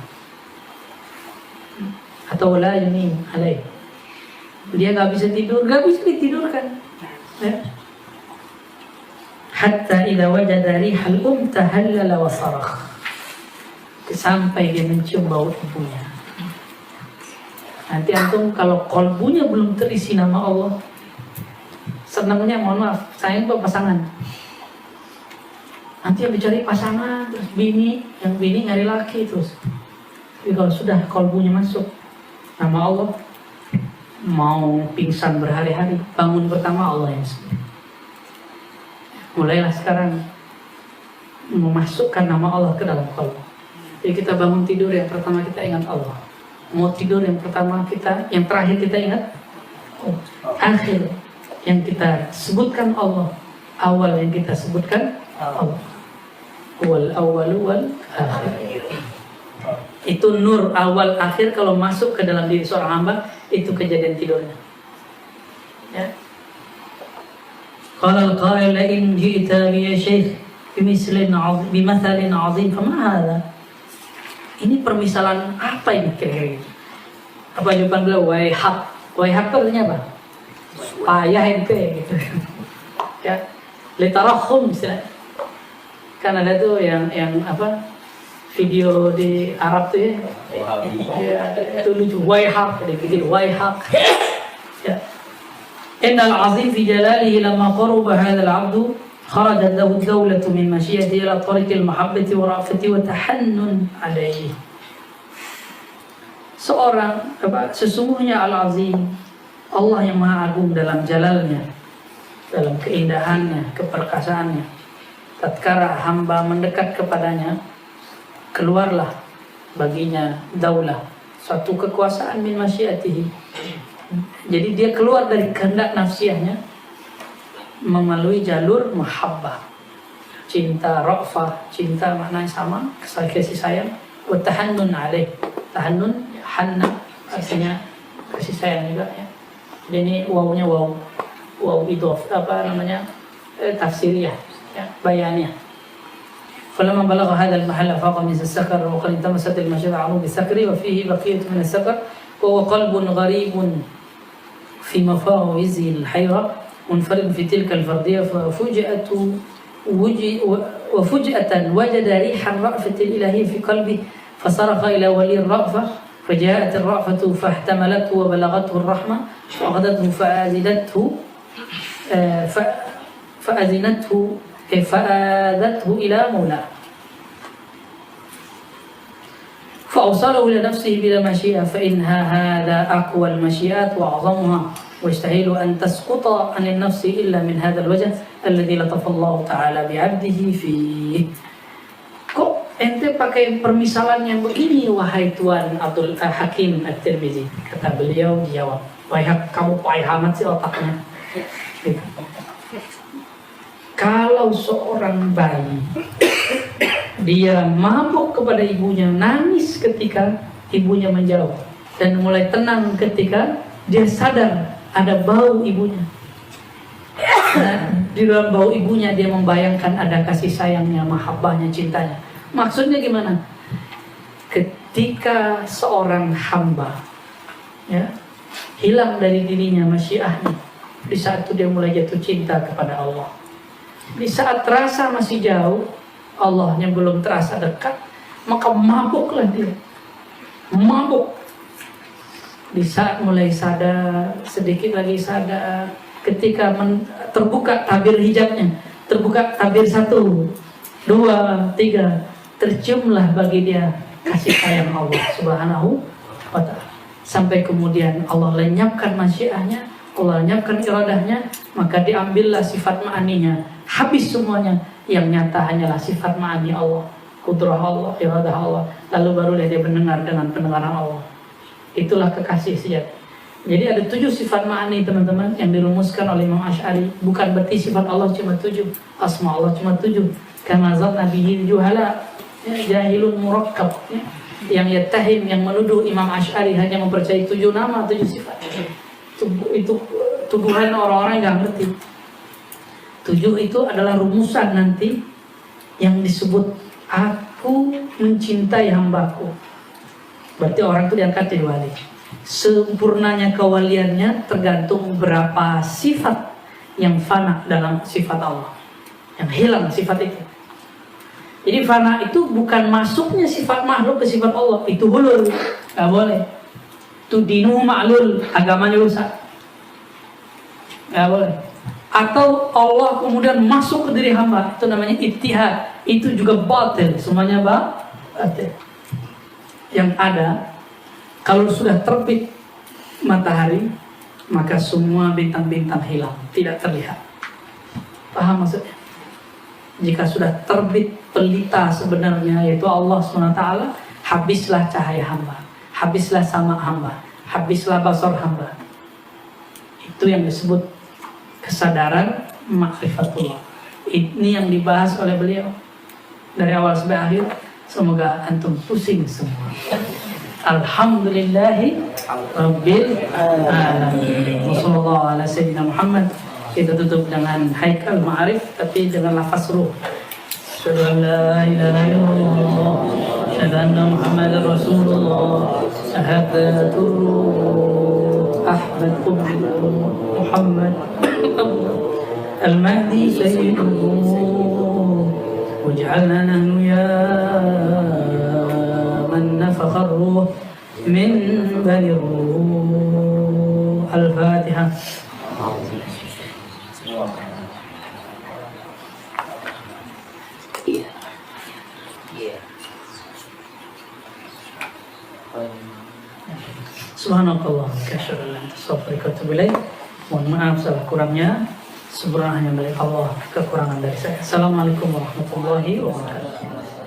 Atau la yunim alaih. Dia nggak bisa tidur, nggak bisa ditidurkan. Ya. Hatta idza wajada rihal tahallala wa sarakh. Sampai dia mencium bau ibunya. Nanti antum kalau kolbunya belum terisi nama Allah, senangnya mohon maaf, sayang pasangan. Nanti yang dicari pasangan, terus bini, yang bini nyari laki terus. Tapi kalau sudah kolbunya masuk nama Allah, mau pingsan berhari-hari, bangun pertama Allah yang sebut. Mulailah sekarang memasukkan nama Allah ke dalam kolbu. Jadi kita bangun tidur yang pertama kita ingat Allah. Mau tidur yang pertama kita, yang terakhir kita ingat akhir yang kita sebutkan Allah, awal yang kita sebutkan Allah. Wal awal wal akhir. Itu nur awal akhir kalau masuk ke dalam diri seorang hamba, itu kejadian tidurnya. Ya. Qala al-qail in ji'ta bi syekh bimathalin 'azim fama hadha? Ini permisalan apa ini kira-kira? Apa jawaban beliau? Waihak. Waihak itu artinya apa? Payah ente gitu. Ya. Litarakhum misalnya. Kan ada tuh yang apa? Video di Arab tuh ya. Ya, itu lucu. Waihak, dibikin waihak. Ya. Innal azim fi jalalihi lamma qaruba hadzal 'abdu خرجت له الدولة من مشيئته إلى طريق المحبة ورأفة وتحنن عليه. Seorang sesungguhnya Al-Azim, Allah yang Maha Agung dalam jalalnya, dalam keindahannya, keperkasaannya. Tatkala hamba mendekat kepadanya, keluarlah baginya daulah, suatu kekuasaan min masyiatihi. Jadi dia keluar dari kehendak nafsiahnya melalui jalur mahabbah, cinta, ra'fah, cinta maknanya sama, kasih sayang, wa tahannun alaih. Tahannun, hanna artinya kasih sayang juga ya. Jadi ini wawunya waw idhof, apa namanya, tafsiriyah ya, bayaniyah. Falamma balagha hadha al-mahalla faqa min as-sakar wa qad intamasat al-mashad 'alu bi-sakri wa fihi baqiyatu min as-sakar wa huwa qalbun gharibun fi mafawizi al-hayra منفرد في تلك الفردية وفجأة وجد ريح الرأفة الإلهية في قلبه فصرخ إلى ولي الرأفة فجاءت الرأفة فاحتملته وبلغته الرحمة وأخذته فآذته إلى مولاه فأوصله إلى نفسه بلا مشيئة فإنها هذا أقوى المشيئات وأعظمها ويستحيل أن تسقط عن النفس إلا من هذا الوجه الذي لطف الله تعالى بعبده فيه. Kok ente pakai permisalan yang begini wahai Tuan Abdul Hakim At-Tirmizi? Kata beliau dijawab, wahai kamu payah amat sih otaknya. Gitu. Kalau seorang bayi dia mabuk kepada ibunya, nangis ketika ibunya menjauh, dan mulai tenang ketika dia sadar ada bau ibunya. Di dalam bau ibunya dia membayangkan ada kasih sayangnya, mahabbahnya, cintanya. Maksudnya gimana? Ketika seorang hamba ya, hilang dari dirinya masyiahnya, di saat itu dia mulai jatuh cinta kepada Allah. Di saat terasa masih jauh, Allahnya belum terasa dekat, maka mabuklah dia. Mabuk. Di saat mulai sadar, sedikit lagi sadar, ketika terbuka tabir hijabnya, terbuka tabir 1, 2, 3, terciumlah bagi dia kasih sayang Allah Subhanahu wa ta'ala. Sampai kemudian Allah lenyapkan masyiahnya, Allah lenyapkan iradahnya, maka diambillah sifat ma'aninya, habis semuanya. Yang nyata hanyalah sifat ma'ani Allah, kudrah Allah, iradah Allah. Lalu barulah dia mendengar dengan pendengaran Allah. Itulah kekasih sejati. Jadi ada 7 sifat ma'ani teman-teman yang dirumuskan oleh Imam Asy'ari. Bukan berarti sifat Allah cuma 7, asma Allah cuma 7. Kama zanna bihi juhala, jahilun murakkab, ya. Yang yattahim, yang menuduh Imam Asy'ari hanya mempercayai 7 nama, 7 sifat. Itu tuduhan orang-orang yang nggak ngerti. 7 itu adalah rumusan nanti yang disebut aku mencintai hambaku. Berarti orang itu diangkat jadi wali. Sempurnanya kewaliannya tergantung berapa sifat yang fana dalam sifat Allah, yang hilang sifat itu. Jadi fana itu bukan masuknya sifat makhluk ke sifat Allah, itu hulul, nggak boleh. Itu dinu ma'lul, agamanya rusak, nggak boleh. Atau Allah kemudian masuk ke diri hamba, itu namanya ittihad, itu juga batil, semuanya batil. Yang ada, kalau sudah terbit matahari, maka semua bintang-bintang hilang, tidak terlihat. Paham maksudnya? Jika sudah terbit pelita sebenarnya, yaitu Allah SWT, habislah cahaya hamba, habislah sama hamba, habislah basar hamba. Itu yang disebut kesadaran ma'rifatullah. Ini yang dibahas oleh beliau dari awal sampai akhir. Semoga antum pusing semua. Alhamdulillahi Rabbil alamin. Wassallallahu ala sayyidina Muhammad. Kita tutup dengan haikal ma'arif, tapi dengan lafaz ruh. Asyhadu an la ilaha illallah, asyhadu anna Muhammadar Rasulullah, syahadatul ruh, Ahmad Muhammad Al-Mahdi Sayyiduhu, waj'alna nahnu ya man nafakha ar-ruh min bani ruh. Al-Fatihah. Subhanallah, mohon maaf salah kurangnya, sempurna hanya milik Allah, kekurangan dari saya. Assalamualaikum warahmatullahi wabarakatuh.